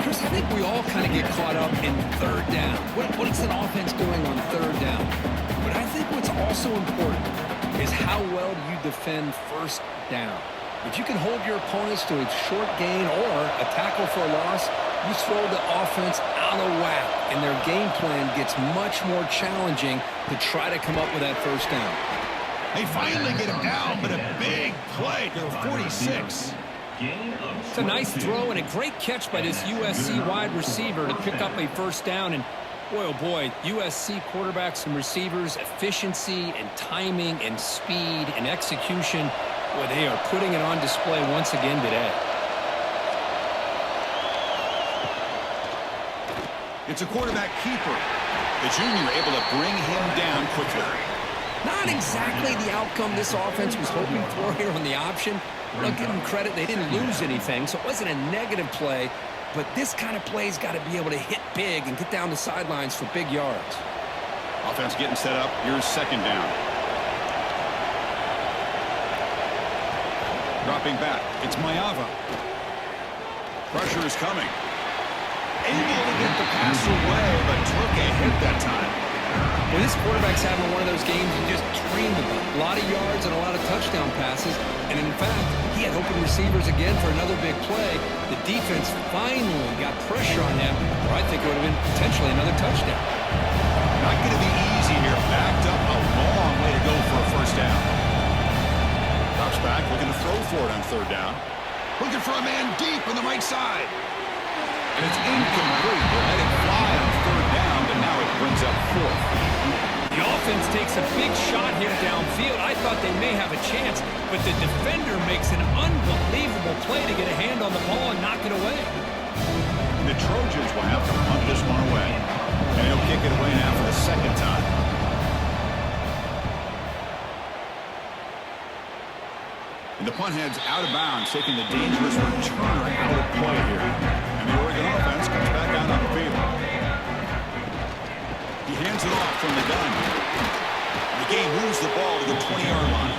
Chris, I think we all kind of get caught up in third down. What's an offense doing on third down? But I think what's also important is how well you defend first down. If you can hold your opponents to a short gain or a tackle for a loss, you throw the offense out of whack, and their game plan gets much more challenging to try to come up with that first down.
They finally get him down, but a big play to the 46.
It's a nice throw and a great catch by this USC wide receiver to pick up a first down. And boy, oh boy, USC quarterbacks and receivers, efficiency and timing and speed and execution, boy, they are putting it on display once again today.
It's a quarterback keeper. The junior able to bring him down quickly.
Not exactly the outcome this offense was hoping for here on the option. I'll give them credit. They didn't lose anything, so it wasn't a negative play. But this kind of play's got to be able to hit big and get down the sidelines for big yards.
Offense getting set up. Here's second down. Dropping back. It's Mayava. Pressure is coming. Able to get the pass away, but took a hit that time.
Well, this quarterback's having one of those games you just dream about. A lot of yards and a lot of touchdown passes. And in fact, he had open receivers again for another big play. The defense finally got pressure on him, or I think it would have been potentially another touchdown.
Not going to be easy here. Backed up a long way to go for a first down. Drops back, looking to throw for it on third down. Looking for a man deep on the right side. And it's incomplete. They'll let it fly on third down, but now it brings up fourth.
The offense takes a big shot here downfield. I thought they may have a chance, but the defender makes an unbelievable play to get a hand on the ball and knock it away.
The Trojans will have to punt this one away. And he'll kick it away now for the second time. And the punt heads out of bounds, taking the dangerous returner out of play here. And the Oregon offense comes back out on the field. He hands it off from the gun. The game moves the ball to the 20-yard line.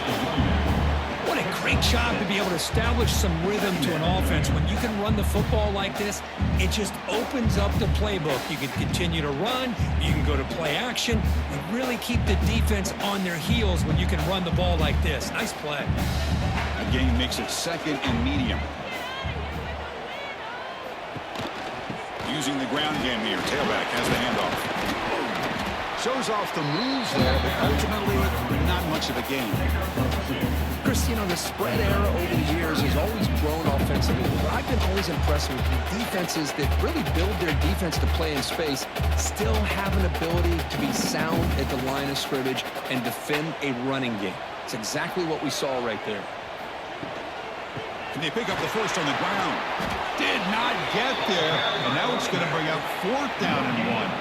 What a great job to be able to establish some rhythm to an offense. When you can run the football like this, it just opens up the playbook. You can continue to run. You can go to play action. And really keep the defense on their heels when you can run the ball like this. Nice play.
The game makes it second and medium. Using the ground game here. Tailback has the handoff. Shows off the moves there, but ultimately not much of a gain.
Chris, you know, the spread era over the years has always grown offensively. But I've been always impressed with the defenses that really build their defense to play in space, still have an ability to be sound at the line of scrimmage and defend a running game. It's exactly what we saw right there.
And they pick up the first on the ground. Did not get there. And now it's going to bring up fourth down and one.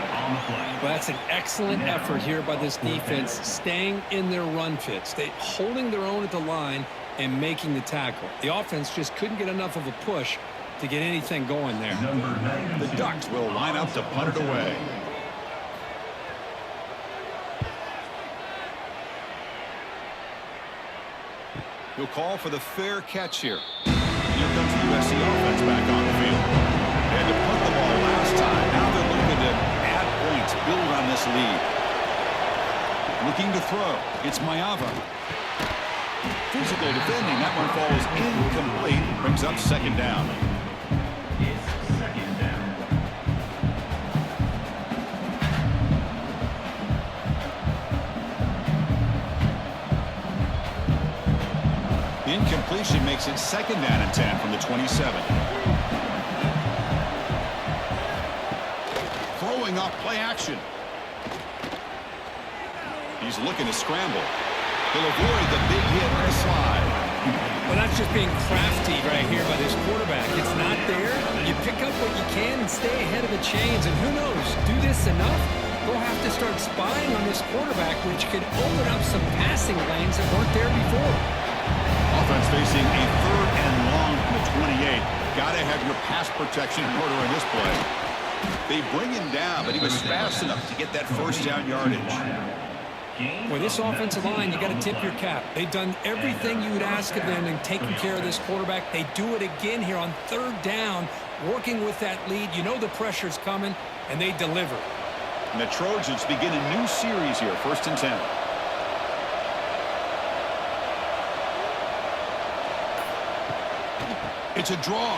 Well, that's an excellent effort here by this defense, staying in their run fits, holding their own at the line and making the tackle. The offense just couldn't get enough of a push to get anything going there.
The Ducks will line up to punt it away. He'll call for the fair catch here. Here comes the USC offense back on the field. They had to punt the ball last time. Now they're looking to It's Mayava. Physical defending. That one falls incomplete. Brings up second down.
It's second down.
Incompletion makes it second down and 10 from the 27. Throwing up play action. He's looking to scramble. He'll avoid the big hit on the slide.
Well, that's just being crafty right here by this quarterback. It's not there. You pick up what you can and stay ahead of the chains. And who knows, do this enough, they'll have to start spying on this quarterback, which could open up some passing lanes that weren't there before.
Offense facing a third and long from the 28. Got to have your pass protection in order in this play. They bring him down, but he was fast enough to get that first down yardage.
Boy, this offensive line, you got to tip your cap. They've done everything you would ask of them in taking care of this quarterback. They do it again here on third down, working with that lead. You know the pressure's coming, and they deliver.
And the Trojans begin a new series here, 1st and 10. It's a draw.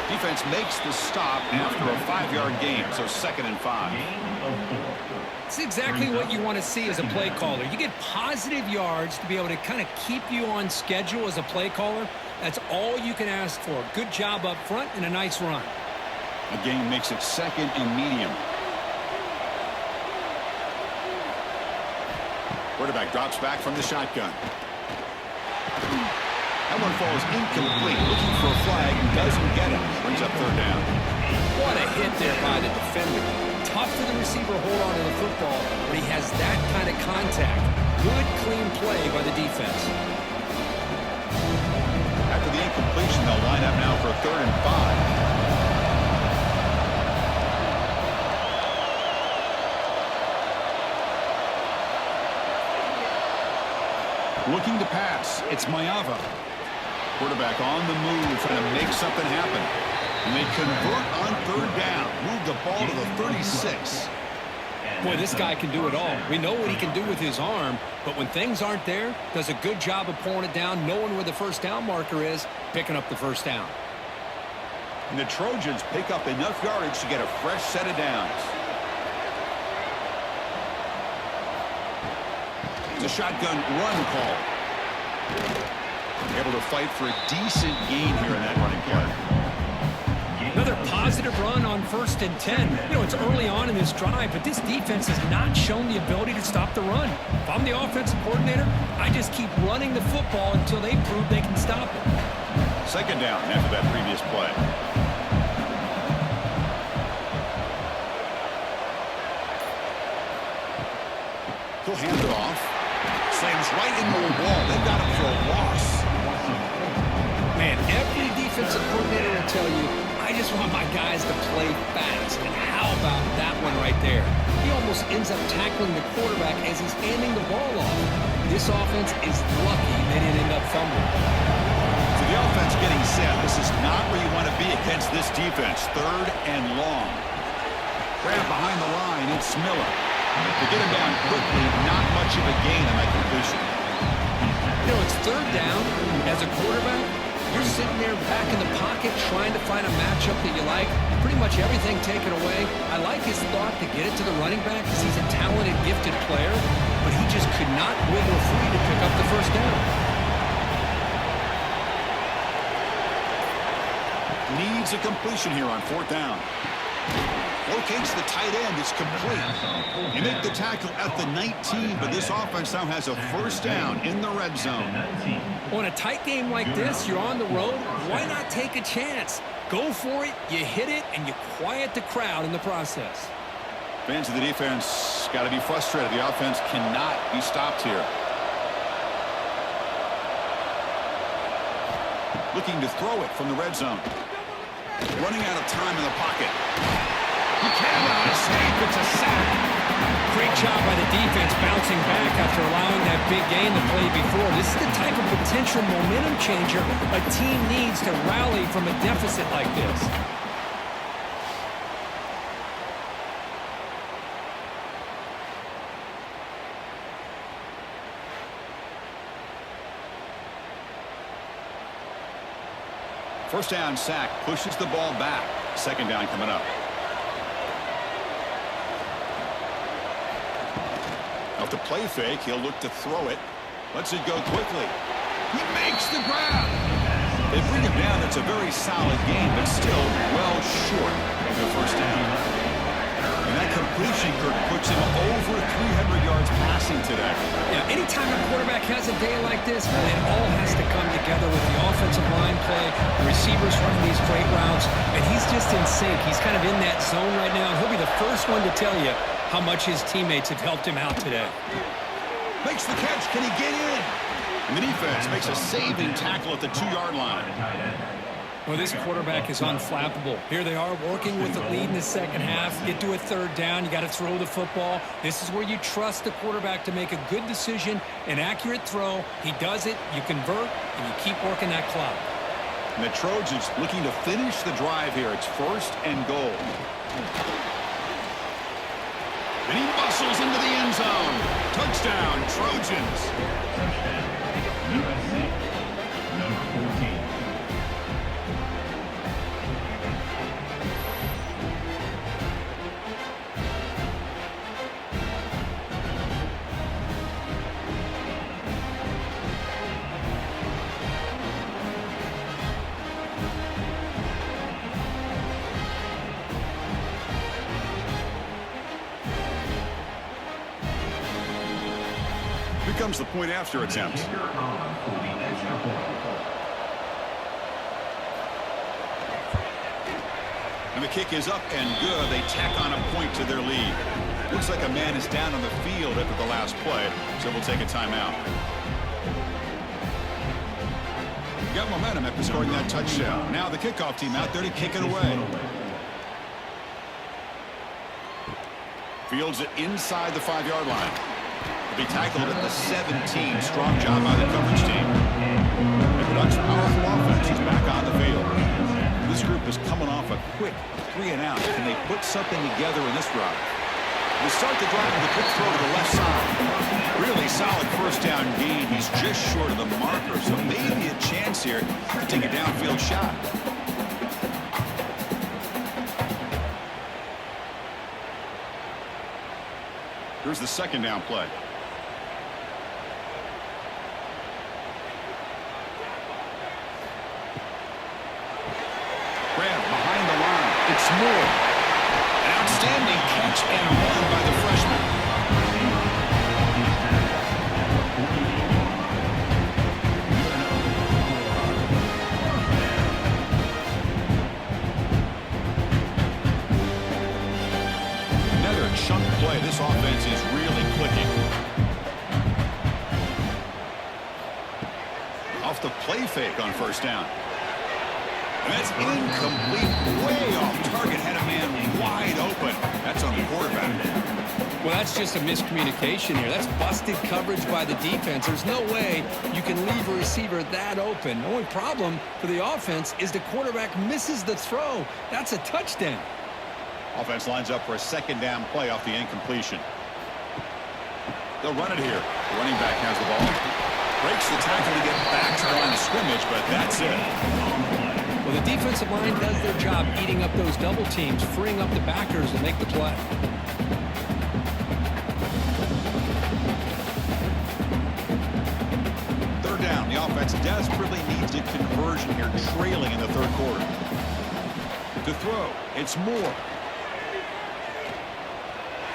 Defense makes the stop after a 5-yard gain, so 2nd and 5.
It's exactly what you want to see as a play caller. You get positive yards to be able to kind of keep you on schedule as a play caller. That's all you can ask for. Good job up front and a nice run.
The gain makes it 2nd and medium. Quarterback drops back from the shotgun. That one falls incomplete. Looking for a flag. Doesn't get it. Brings up third down.
What a hit there by the defender. Tough for the receiver to hold on to the football, but he has that kind of contact. Good, clean play by the defense.
After the incompletion, they'll line up now for a 3rd and 5. Looking to pass. It's Mayava. Quarterback on the move, trying to make something happen. And they convert on third down. Move the ball to the 36.
Boy, this guy can do it all. We know what he can do with his arm, but when things aren't there, does a good job of pulling it down, knowing where the first down marker is, picking up the first down.
And the Trojans pick up enough yardage to get a fresh set of downs. It's a shotgun run call. Able to fight for a decent gain here in that running play.
Another positive run on 1st and 10. You know, it's early on in this drive, but this defense has not shown the ability to stop the run. If I'm the offensive coordinator, I just keep running the football until they prove they can stop it.
2nd down after that previous play. He'll hand it off. Slams right into the wall. They've got him for a loss.
Man, every defensive coordinator will tell you, I just want my guys to play fast. And how about that one right there? He almost ends up tackling the quarterback as he's handing the ball off. This offense is lucky they didn't end up fumbling.
So the offense getting set. This is not where you want to be against this defense. 3rd and long. Grab behind the line. It's Miller. To get him down quickly, not much of a gain on that completion.
You know, it's 3rd down. As a quarterback, you're sitting there back in the pocket trying to find a matchup that you like. Pretty much everything taken away. I like his thought to get it to the running back because he's a talented, gifted player, but he just could not wiggle free to pick up the first down.
Needs a completion here on 4th down. Locates the tight end. It's complete. You make the tackle at the 19, but this offense now has a first down in the red zone.
Well, in a tight game like this, you're on the road. Why not take a chance? Go for it, you hit it, and you quiet the crowd in the process.
Fans of the defense got to be frustrated. The offense cannot be stopped here. Looking to throw it from the red zone. Running out of time in the pocket. He cannot escape. It's a sack.
Great job by the defense bouncing back after allowing that big gain the play before. This is the type of potential momentum changer a team needs to rally from a deficit like this.
First down sack pushes the ball back. Second down coming up. Off the play fake, he'll look to throw it. Lets it go quickly. He makes the grab. They bring him down. It's a very solid game, but still well short of the first down. And that completion, Kirk, puts him over 300 yards passing today.
Yeah, anytime a quarterback has a day like this, it all has to come together with the offensive line play, the receivers running these great routes, and he's just in sync. He's kind of in that zone right now, and he'll be the first one to tell you how much his teammates have helped him out today.
Makes the catch. Can he get in? And the defense makes a saving tackle at the 2-yard line.
Well, this quarterback is unflappable. Here they are working with the lead in the second half. Get to a third down. You got to throw the football. This is where you trust the quarterback to make a good decision, an accurate throw. He does it. You convert, and you keep working that clock.
And the Trojans looking to finish the drive here. It's first and goal. And he bustles into the end zone. Touchdown, Trojans.
USC, number 14.
Here comes the point after attempt.
Kicker on for the extra point.
And the kick is up and good. They tack on a point to their lead. Looks like a man is down on the field after the last play, so we'll take a timeout. Got momentum after scoring that touchdown. Now the kickoff team out there to kick it away. Fields it inside the 5-yard line. He'll be tackled at the 17. Strong job by the coverage team. The Ducks' powerful offense is back on the field. This group is coming off a quick 3-and-out. Can they put something together in this drive? They start the drive with a quick throw to the left side. Really solid first down gain. He's just short of the marker, so maybe a chance here to take a downfield shot. Here's the second down play. Grab behind the line. It's Moore. An outstanding catch and run by the freshman. Another chunk play. This offense is really clicking. Off the play fake on first down. And that's incomplete, way off target, had a man wide open. That's on the quarterback.
Well, that's just a miscommunication here. That's busted coverage by the defense. There's no way you can leave a receiver that open. The only problem for the offense is the quarterback misses the throw. That's a touchdown.
Offense lines up for a second down play off the incompletion. They'll run it here. The running back has the ball. Breaks the tackle to get back to the line of scrimmage, but that's it.
Well, the defensive line does their job eating up those double teams, freeing up the backers to make the play.
Third down. The offense desperately needs a conversion here, trailing in the third quarter. To throw, it's Moore.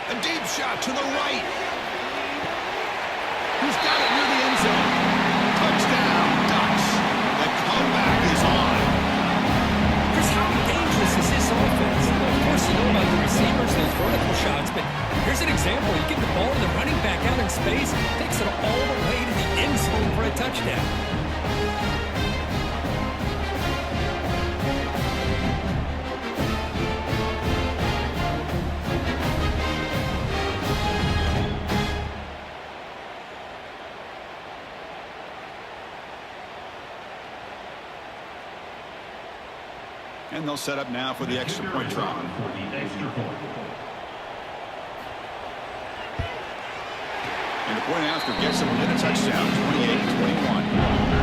A deep shot to the right. He's got it near the end zone. Touchdown, Ducks. The comeback is on.
Chris, how dangerous is this offense? Well, of course, you know about the receivers, those vertical shots, but here's an example. You get the ball to the running back out in space, takes it all the way to the end zone for a touchdown.
And they'll set up now for the extra point try.
For the extra point.
And the point after gets them within a touchdown, 28-21.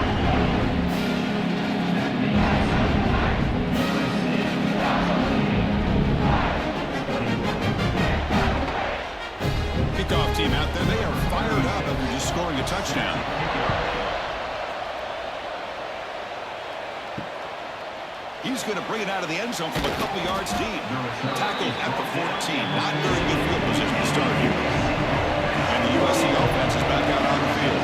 a touchdown. He's going to bring it out of the end zone from a couple yards deep. Tackled at the 14. Not very good field position to start here. And the USC offense is back out on the field.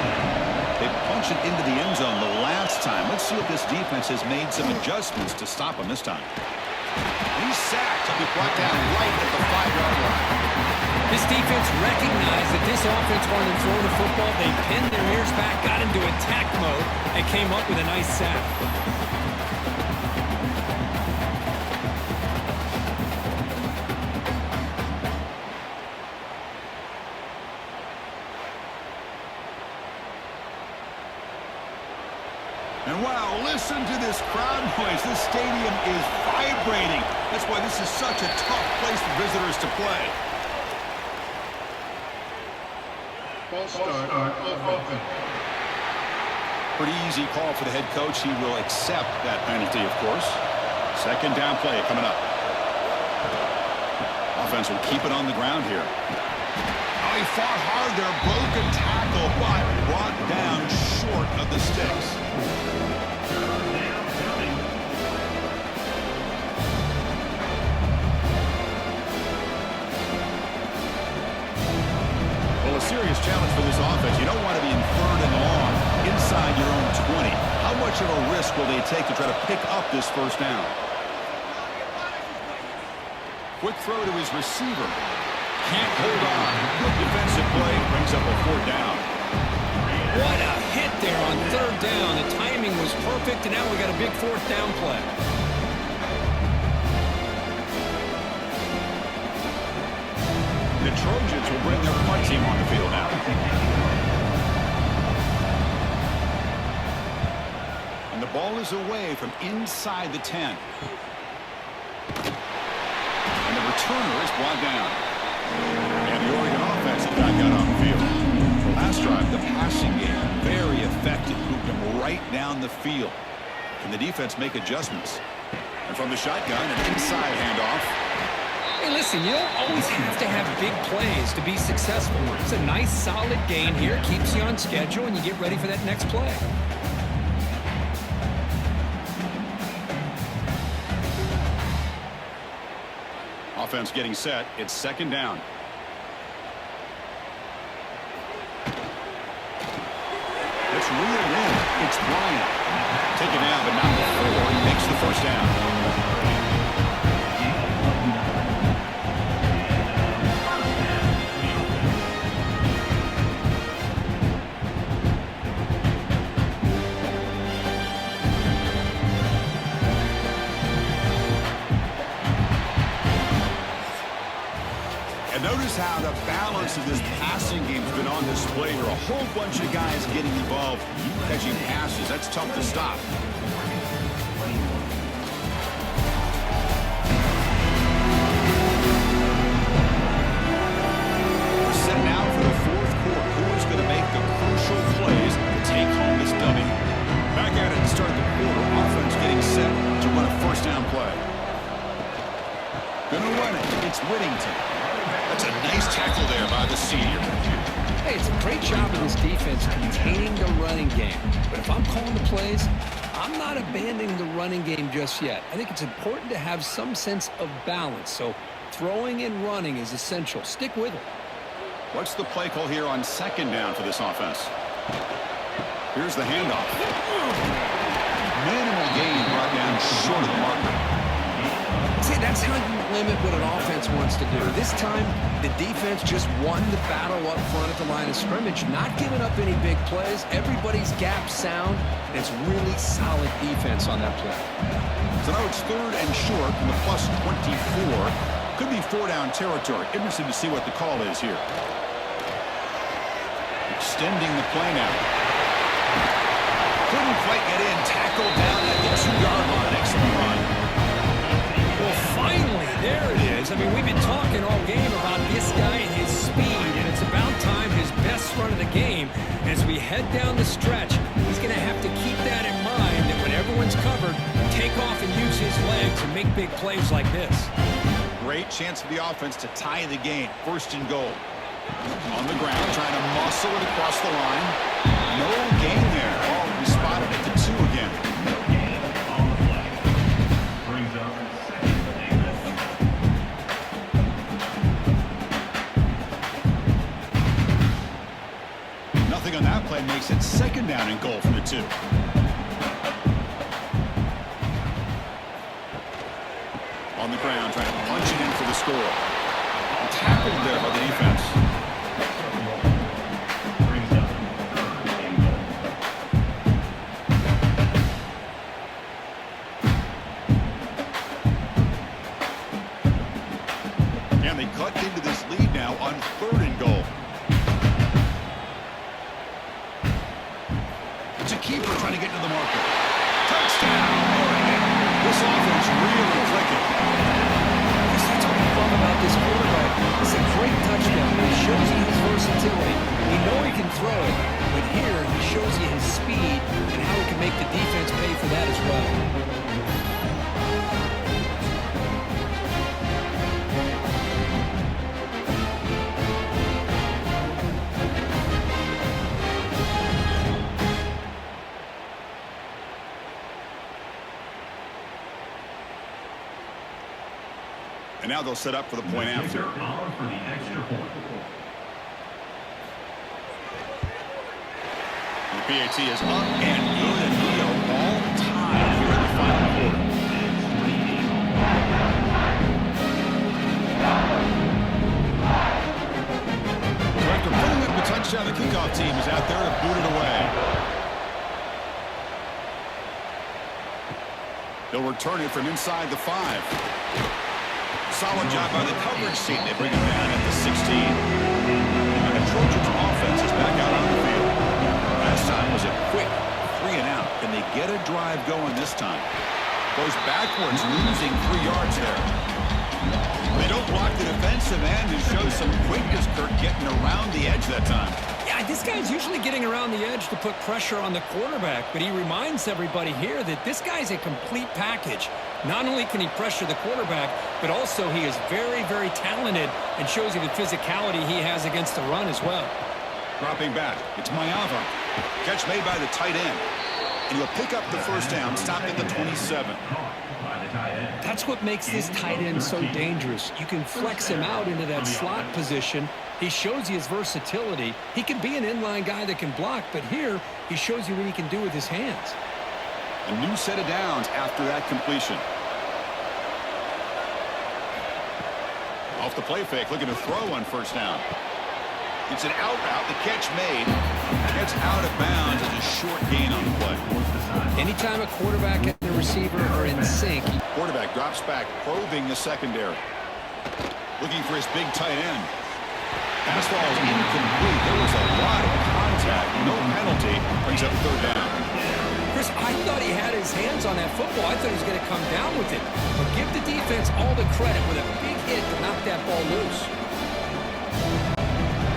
They punched it into the end zone the last time. Let's see if this defense has made some adjustments to stop him this time. He's sacked. He'll be brought down right at the 5-yard line.
This defense recognized that this offense wanted to throw the football. They pinned their ears back, got into attack mode, and came up with a nice sack.
And wow, listen to this crowd noise. This stadium is vibrating. That's why this is such a tough place for visitors to play.
False start offense.
Pretty easy call for the head coach. He will accept that penalty, of course. Second down play coming up. Offense will keep it on the ground here. Oh, he fought hard there. Broken tackle, but brought down short of the sticks. Well, a serious challenge for this offense. You don't want to be in 3rd and long inside your own 20. How much of a risk will they take to try to pick up this first down? Quick throw to his receiver. Can't hold on. Good defensive play. Brings up a 4th down.
What a hit there on 3rd down. The timing was perfect, and now we got a big 4th down play.
The Trojans will bring their punt team on the field now. And the ball is away from inside the 10. And the returner is brought down. And the Oregon offense is back out on the field. Last drive, the passing game, very effective. Moved them right down the field. Can the defense make adjustments? And from the shotgun, an inside handoff.
Hey, listen, you don't always have to have big plays to be successful. It's a nice, solid gain here. Keeps you on schedule, and you get ready for that next play.
Offense getting set. It's 2nd down. Let's reel it in. It's Bryant. Take it down, but not before he makes the first down. Notice how the balance of this passing game has been on display here. A whole bunch of guys getting involved, catching passes. That's tough to stop. We're set now for the 4th quarter. Who is going to make the crucial plays to take home this dummy? Back at it to start the quarter. Offense getting set to run a 1st down play. Going to run it. It's Whittington. That's a nice tackle there by the senior.
Hey, it's a great job of this defense containing the running game. But if I'm calling the plays, I'm not abandoning the running game just yet. I think it's important to have some sense of balance. So throwing and running is essential. Stick with it.
What's the play call here on 2nd down for this offense? Here's the handoff. Minimal gain brought down short of the marker.
See, that's how you limit what an offense wants to do. This time, the defense just won the battle up front at the line of scrimmage, not giving up any big plays. Everybody's gap sound, and it's really solid defense on that play.
So now it's 3rd and short from the plus 24. Could be 4-down territory. Interested to see what the call is here. Extending the play now. Couldn't quite get in. Tackled down at the 2-yard line. Excellent run.
Well, finally, there it is. I mean, we've been talking all game about this guy and his speed, and it's about time his best run of the game. As we head down the stretch, he's going to have to keep that in mind, that when everyone's covered, take off and use his legs and make big plays like this.
Great chance for the offense to tie the game. 1st and goal. On the ground, trying to muscle it across the line. No gain there. Oh, we spotted it to 2 again.
No gain on the play. Brings up second and goal.
Nothing on that play makes it second down and goal from the 2. On the ground, trying to punch it in for the score. Tackled there by the defense.
Brings up third and goal.
And they cut into this lead now on 3rd and goal. It's a keeper trying to get to the marker. Touchdown, Oregon. This offense really clicking.
That's what we love about this quarterback. It's a great touchdown. He shows you his versatility. We know he can throw it, but here he shows you his speed and how he can make the defense pay for that as well.
And now they'll set up for the point after.
On for the extra point.
The PAT is up and good and we are all tied here in the final quarter. So after putting up the touchdown, the kickoff team is out there to boot it away. They'll return it from inside the 5. Solid job by the coverage team. They bring him down at the 16. And the Trojans offense is back out on the field. Last time was a quick 3 and out. Can they get a drive going this time? Goes backwards, losing 3 yards there. They don't block the defensive end and show some quickness, Kirk, getting around the edge that time.
Yeah, this guy's usually getting around the edge to put pressure on the quarterback, but he reminds everybody here that this guy's a complete package. Not only can he pressure the quarterback, but also he is very, very talented and shows you the physicality he has against the run as well.
Dropping back, it's Mayava. Catch made by the tight end. And he'll pick up the first down, stopped at the 27.
That's what makes this tight end so dangerous. You can flex him out into that slot position. He shows you his versatility. He can be an inline guy that can block, but here he shows you what he can do with his hands.
A new set of downs after that completion. Off the play fake, looking to throw on first down. It's an out route, the catch made. Gets out of bounds as a short gain on the play.
Anytime a quarterback and the receiver are in sync.
Quarterback drops back, probing the secondary. Looking for his big tight end. Pass ball is incomplete. There was a lot of contact. No penalty. Brings up 3rd down.
Chris, I thought he had his hands on that football. I thought he was going to come down with it. But give the defense all the credit with a big hit to knock that ball loose.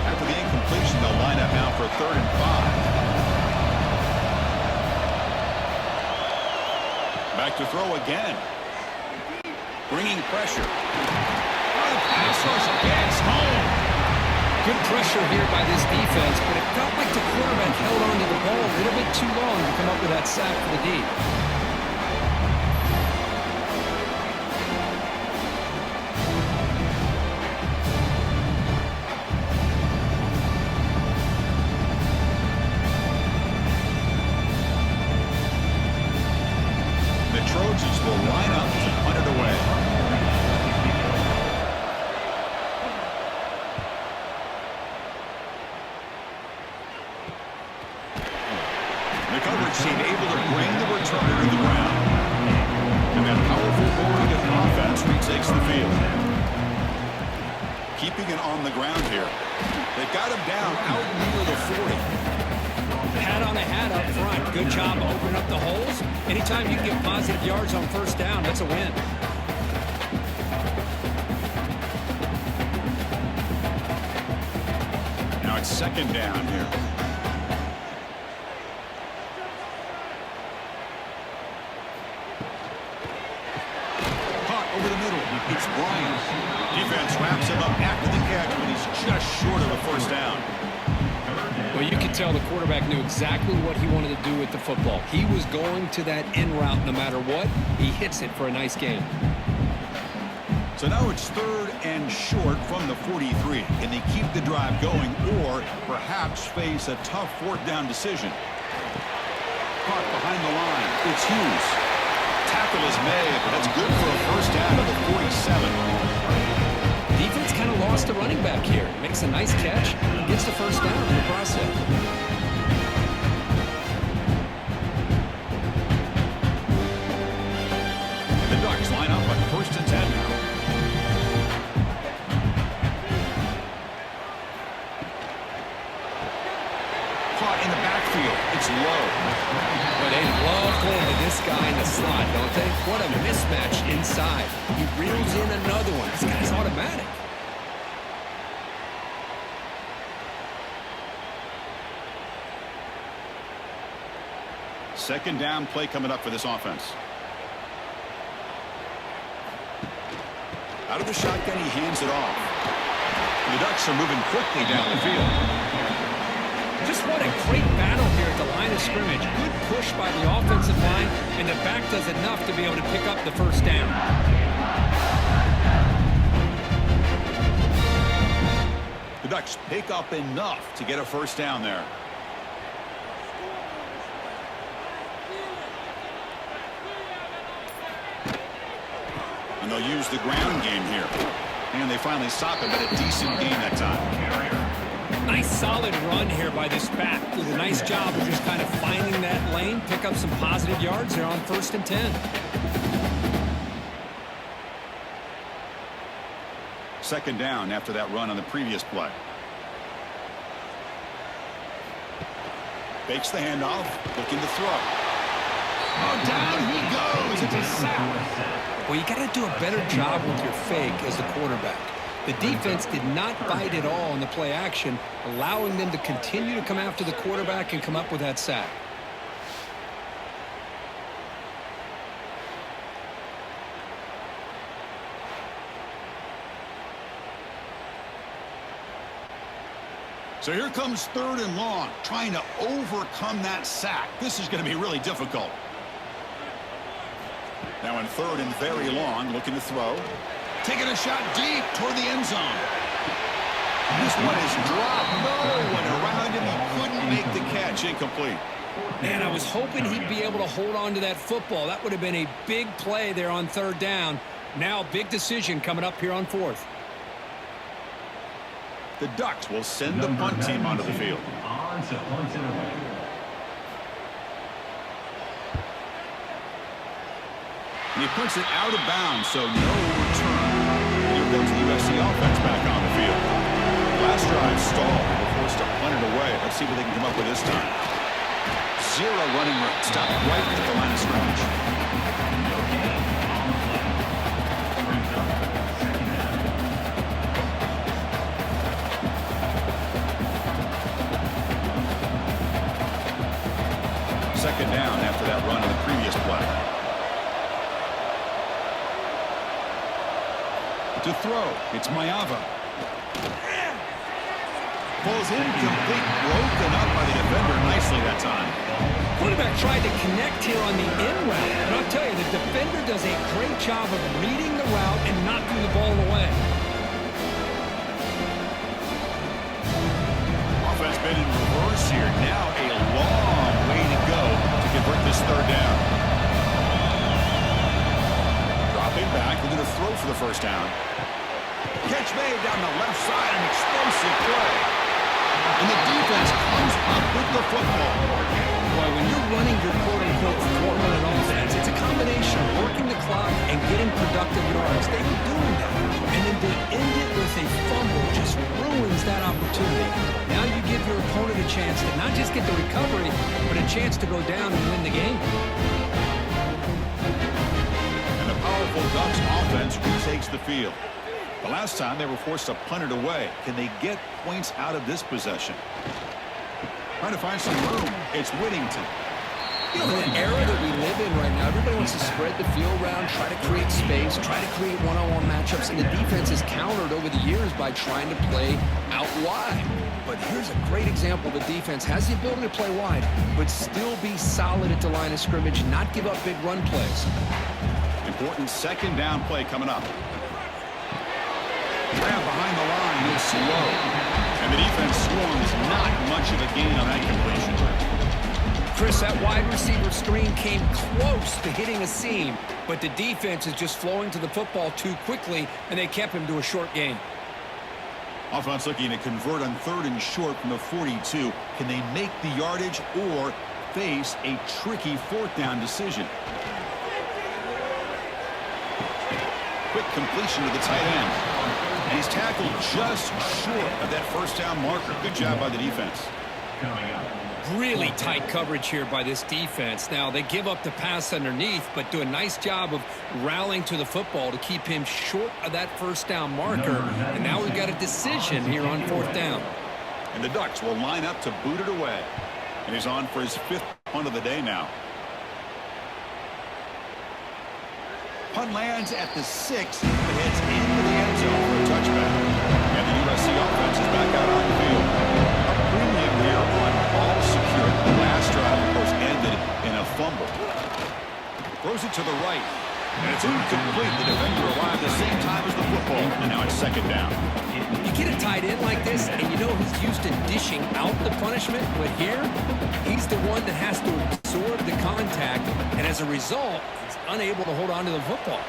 After the incompletion, they'll line up now for 3rd and 5. Back to throw again. Bringing pressure. The pass rush gets home.
Good pressure here by this defense, but it felt like the quarterback held on to the ball a little bit too long to come up with that sack for the D.
The Trojans will line up to punt it away. The coverage team able to bring the returner to the ground. And that powerful Oregon offense retakes the field. Keeping it on the ground here. They've got him down out near the 40.
Hat on a hat up front. Good job opening up the holes. Anytime you can get positive yards on first down, that's a win.
Now it's 2nd down here. Caught over the middle. It's Bryant. Defense wraps him up after the catch, but he's just short of a first down.
Well, you could tell the quarterback knew exactly what he wanted to do with the football. He was going to that in route no matter what. He hits it for a nice gain.
So now it's 3rd and short from the 43. Can they keep the drive going or perhaps face a tough 4th down decision? Caught behind the line. It's Hughes. Tackle is made, but that's good for a first down at the 47.
Defense kind of lost the running back here. Makes a nice catch. Gets the first down in the process.
The Ducks line up on 1st and 10 now. Caught in the backfield. It's low.
But they love going to this guy in the slot, don't they? What a mismatch inside. He reels in another one. This guy's automatic.
Second down play coming up for this offense. Out of the shotgun, he hands it off. The Ducks are moving quickly down the field.
Just what a great battle here at the line of scrimmage. Good push by the offensive line, and the back does enough to be able to pick up the first down.
The Ducks pick up enough to get a first down there. And they'll use the ground game here. And they finally stop him, but a decent gain that time.
Nice solid run here by this back. Did a nice job of just kind of finding that lane, pick up some positive yards there on 1st and 10.
Second down after that run on the previous play. Fakes the handoff, looking to throw. Oh, down he goes. It's a sack.
Well, you got to do a better job with your fake as the quarterback. The defense did not bite at all in the play action, allowing them to continue to come after the quarterback and come up with that sack.
So here comes 3rd and long, trying to overcome that sack. This is going to be really difficult. Now in 3rd and very long, looking to throw. Taking a shot deep toward the end zone. This one is dropped. No one around him. He couldn't make the catch. Incomplete.
Man, I was hoping he'd be able to hold on to that football. That would have been a big play there on 3rd down. Now a big decision coming up here on 4th.
The Ducks will send the punt team onto the field.
On to punt it away.
And he puts it out of bounds, so no return. And here comes the USC offense back on the field. Last drive stalled. They're forced to punt it away. Let's see what they can come up with this time. 0 running room. Stop right at the line of scrimmage.
No gain on the play. Brings up 2nd down.
Second down after that run in the previous play. To throw, it's Mayava. Falls incomplete, broken up by the defender nicely that time.
Quarterback tried to connect here on the in route, and I'll tell you, the defender does a great job of reading the route and knocking the ball away.
Offense been in reverse here. Now a long way to go to convert this 3rd down. Dropping back, looking to throw for the first down. Catch made down the left side, an explosive play. And the defense comes up with the football.
Boy, when you're running your quote-unquote four-minute offense, it's a combination of working the clock and getting productive yards. They were doing that. And then to end it with a fumble just ruins that opportunity. Now you give your opponent a chance to not just get the recovery, but a chance to go down and win the game.
And the powerful Ducks offense retakes the field. The last time they were forced to punt it away. Can they get points out of this possession? Trying to find some room. It's Whittington.
You know, in the era that we live in right now, everybody wants to spread the field around, try to create space, try to create one-on-one matchups, and the defense is countered over the years by trying to play out wide. But here's a great example. The defense has the ability to play wide, but still be solid at the line of scrimmage, not give up big run plays.
Important second down play coming up. Grab behind the line is slow. And the defense swarms not much of a gain on that completion.
Chris, that wide receiver screen came close to hitting a seam, but the defense is just flowing to the football too quickly, and they kept him to a short gain.
Offense looking to convert on 3rd and short from the 42. Can they make the yardage or face a tricky 4th down decision? Quick completion to the tight end. And he's tackled just short of that 1st down marker. Good job by the defense.
Really tight coverage here by this defense. Now, they give up the pass underneath, but do a nice job of rallying to the football to keep him short of that 1st down marker. And now we've got a decision here on 4th down.
And the Ducks will line up to boot it away. And he's on for his 5th punt of the day now. Punt lands at the 6, but heads into the end zone for a touchback. And the USC offense is back out on the field. A premium here on ball secure. The last drive, of course, ended in a fumble. Throws it to the right. And it's incomplete. The defender arrived the same time as the football. And now it's 2nd down.
You get a tight end like this, and you know he's used to dishing out the punishment, but here, he's the one that has to absorb the contact, and as a result, he's unable to hold on to the football.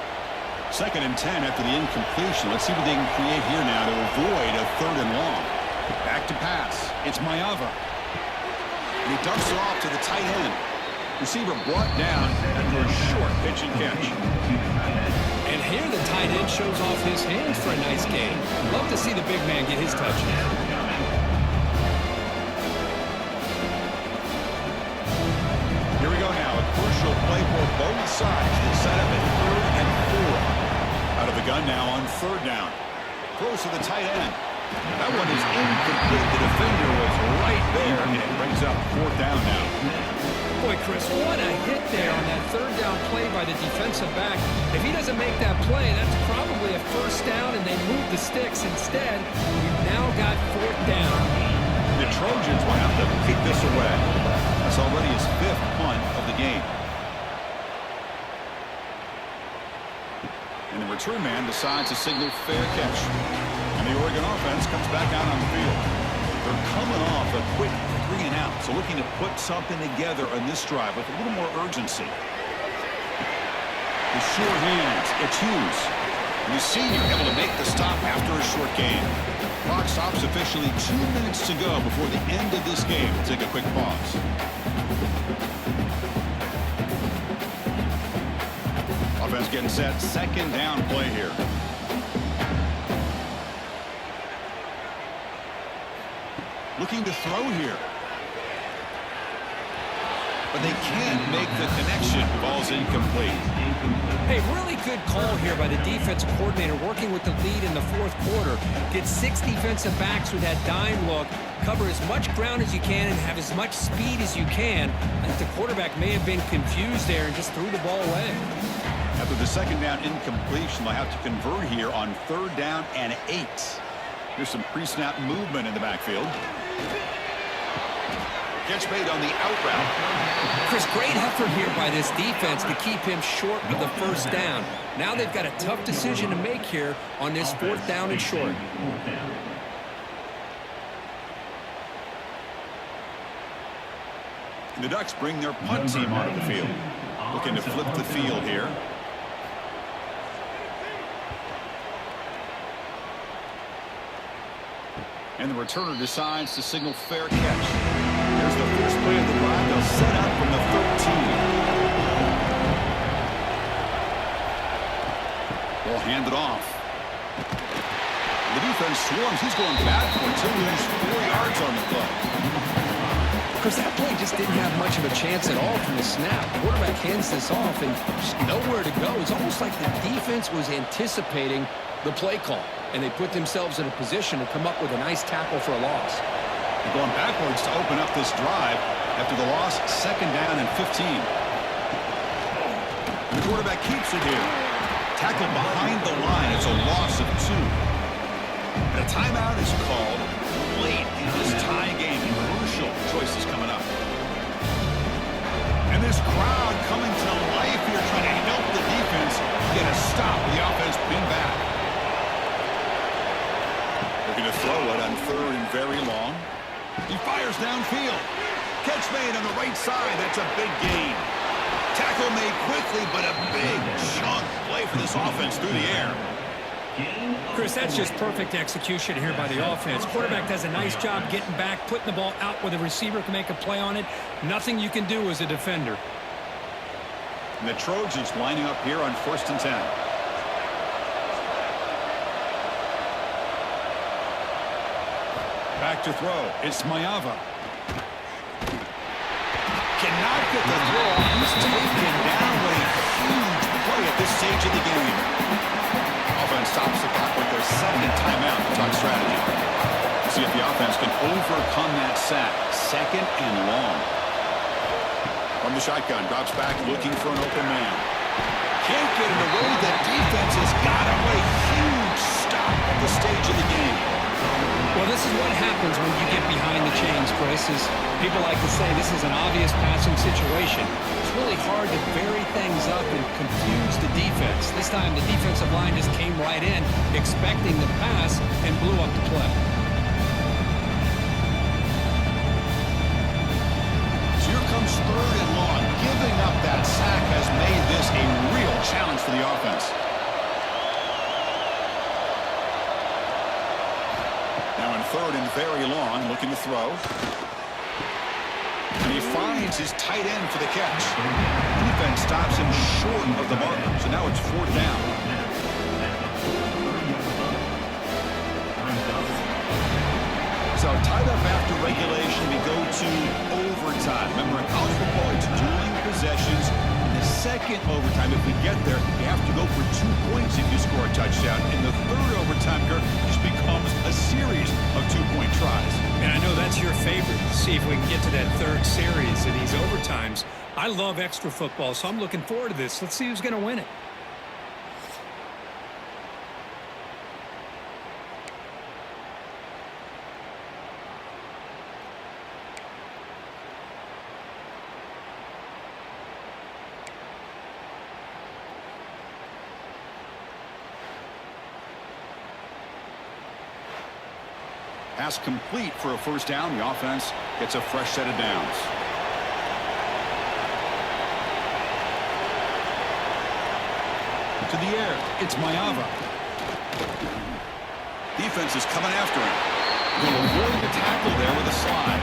2nd and 10 after the incompletion. Let's see what they can create here now to avoid a 3rd and long. Back to pass. It's Mayava. And he dumps it off to the tight end. Receiver brought down after a short pitch and catch.
And here the tight end shows off his hands for a nice gain. Love to see the big man get his touch.
Here we go now. A crucial play for both sides. They set up at 3rd and 4. Out of the gun now on 3rd down. Throws to the tight end. That one is incomplete. The defender was right there, and it brings up 4th down now.
Boy, Chris, what a hit there on that 3rd down play by the defensive back. If he doesn't make that play, that's probably a 1st down, and they move the sticks. Instead, we've now got 4th down.
The Trojans will have to kick this away. That's already his 5th punt of the game. And the return man decides to signal fair catch. And the Oregon offense comes back out on the field. They're coming off a quick 3 and out, so looking to put something together on this drive with a little more urgency. The short hands, it's Hughes. And you see you're able to make the stop after a short gain. Clock stops officially 2 minutes to go before the end of this game. We'll take a quick pause. Offense getting set. 2nd down play here. Looking to throw here. But they can't make the connection. Ball's incomplete.
Hey, really good call here by the defensive coordinator working with the lead in the 4th quarter. Get 6 defensive backs with that dime look. Cover as much ground as you can and have as much speed as you can. I think the quarterback may have been confused there and just threw the ball away.
After the 2nd down incompletion, they'll have to convert here on 3rd down and 8. Here's some pre-snap movement in the backfield. Catch made on the out route.
Chris, great effort here by this defense to keep him short of the 1st down. Now they've got a tough decision to make here on this 4th down and short.
And the Ducks bring their punt team onto the field. Looking to flip the field here. And the returner decides to signal fair catch. Here's the first play of the drive. They'll set up from the 13. They'll hand it off. The defense swarms. He's going backwards. He'll lose 4 yards on the play.
Because that play just didn't have much of a chance at all from the snap. Quarterback hands this off and just nowhere to go. It's almost like the defense was anticipating the play call, and they put themselves in a position to come up with a nice tackle for a loss.
Going backwards to open up this drive. After the loss, 2nd down and 15. And the quarterback keeps it here. Tackled behind the line. It's a loss of 2. And a timeout is called late in this tie game. Crucial choices coming up. And this crowd coming to life here, trying to help the defense get a stop with the offense being back. They're going to throw it on 3rd and very long. He fires downfield. Catch made on the right side. That's a big gain. Tackle made quickly, but a big chunk play for this offense through the air.
Chris, that's just perfect execution here by the offense. Quarterback does a nice job getting back, putting the ball out where the receiver can make a play on it. Nothing you can do as a defender.
And the Trojans lining up here on 1st and 10. Back to throw. It's Mayava. Cannot get the throw off. He's taken down with a huge play at this stage of the game. Offense stops the clock with their 2nd timeout to talk strategy. See if the offense can overcome that sack. 2nd and long. From the shotgun, drops back looking for an open man. Can't get it away. The defense has got him with a huge stop at the stage of the game.
Well, this is what happens when you get behind the chains, Chris. Is people like to say this is an obvious passing situation. It's really hard to vary things up and confuse the defense. This time the defensive line just came right in, expecting the pass, and blew up the play.
So here comes 3rd and long. Giving up that sack has made this a real challenge for the offense. Now in 3rd and very long, looking to throw. And he finds his tight end for the catch. Defense stops him short of the marker, so now it's 4th down. So tied up after regulation, we go to overtime. Remember, in college football, it's dueling possessions. In the 2nd overtime, if we get there, you have to go for 2 points if you score a touchdown. In the 3rd overtime, Kirk, it just becomes a series of 2-point tries.
And I know that's your favorite. See if we can get to that 3rd series in these overtimes. I love extra football, so I'm looking forward to this. Let's see who's going to win it.
Pass complete for a 1st down. The offense gets a fresh set of downs. To the air, it's Mayava. Defense is coming after him. Going to avoid the tackle there with a slide.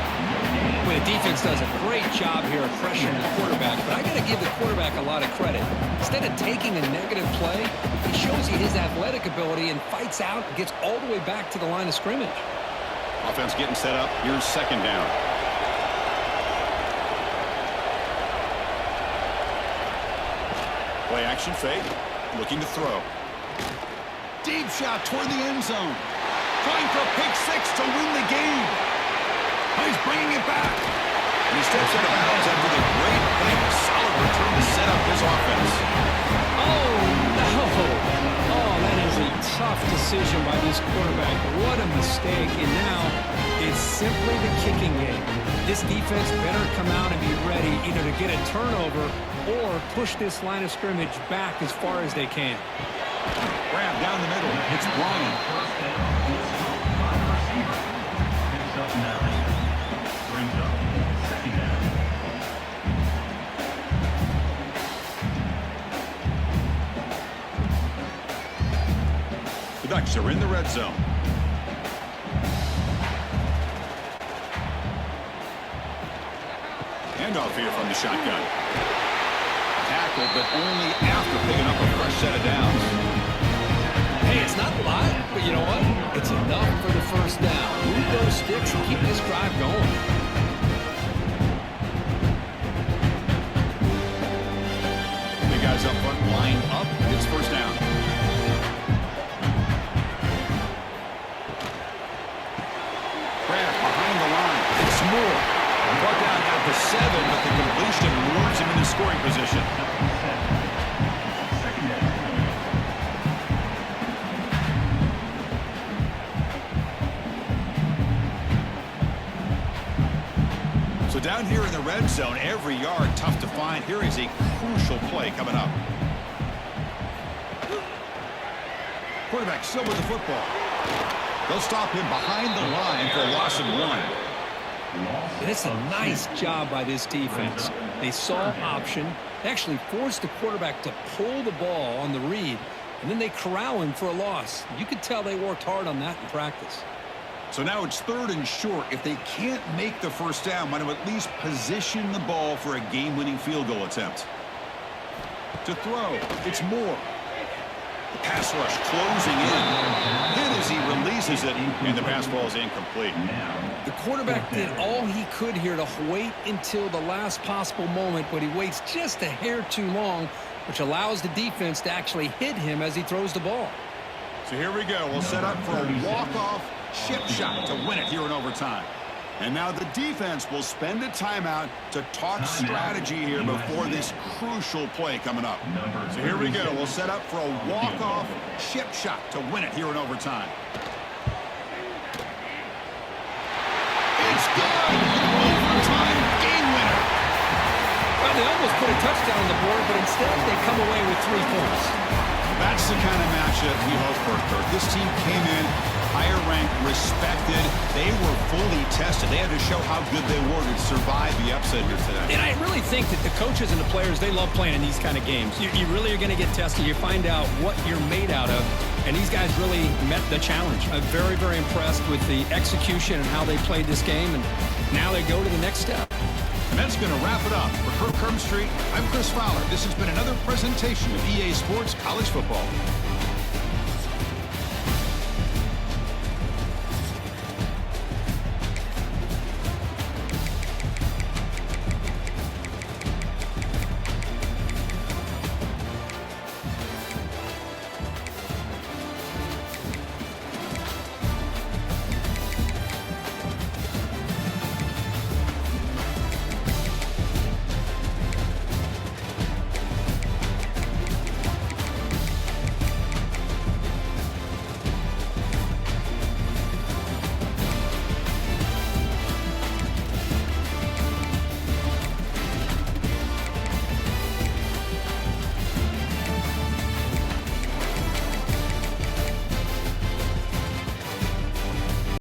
Well, the defense does a great job here of pressuring the quarterback, but I got to give the quarterback a lot of credit. Instead of taking a negative play, he shows you his athletic ability and fights out and gets all the way back to the line of scrimmage.
Offense getting set up. Here's 2nd down. Play action fake. Looking to throw. Deep shot toward the end zone. Trying for a pick 6 to win the game. Oh, he's bringing it back. And he steps out of bounds after the great play. Solid return to set up his offense.
Oh, no. Oh, that is a tough decision by this quarterback. What a mistake. And now it's simply the kicking game. This defense better come out and be ready either to get a turnover or push this line of scrimmage back as far as they can.
Grab down the middle. It's Brian.
Picks up 9. Brings up 2nd down.
The Ducks are in the red zone. Handoff here from the shotgun. Tackled, but only after picking up a fresh set of downs.
Hey, it's not a lot, but you know what? It's enough for the 1st down. Move those sticks and keep this drive going.
The guys up front line up. It's 1st down. Grab behind the line. It's Moore. Brought down at at the 7, but the completion moves him into scoring position.
Second down.
So down here in the red zone, every yard tough to find. Here is a crucial play coming up. Quarterback still with the football. They'll stop him behind the line for a loss of 1.
That's a nice job by this defense. They saw option, actually forced the quarterback to pull the ball on the read, and then they corral him for a loss. You could tell they worked hard on that in practice.
So now it's 3rd and short. If they can't make the first down, might have at least position the ball for a game-winning field goal attempt. To throw, it's Moore. The pass rush closing in. Hit as he releases it, and the pass ball is incomplete.
The quarterback did all he could here to wait until the last possible moment, but he waits just a hair too long, which allows the defense to actually hit him as he throws the ball.
So here we go. We'll set up for a walk-off chip shot to win it here in overtime. And now the defense will spend a timeout to talk strategy here before this crucial play coming up. So here we go. We'll set up for a walk-off chip shot to win it here in overtime. It's good! Overtime game winner!
Well, they almost put a touchdown on the board, but instead they come away with 3 points.
That's the kind of matchup we hope for, Kirk. This team came in higher ranked, respected. They were fully tested. They had to show how good they were to survive the upset here today.
And I really think that the coaches and the players, they love playing in these kind of games. You really are going to get tested. You find out what you're made out of. And these guys really met the challenge. I'm very, very impressed with the execution and how they played this game. And now they go to the next step.
And that's going to wrap it up. For Kirk Street, I'm Chris Fowler. This has been another presentation of EA Sports College Football.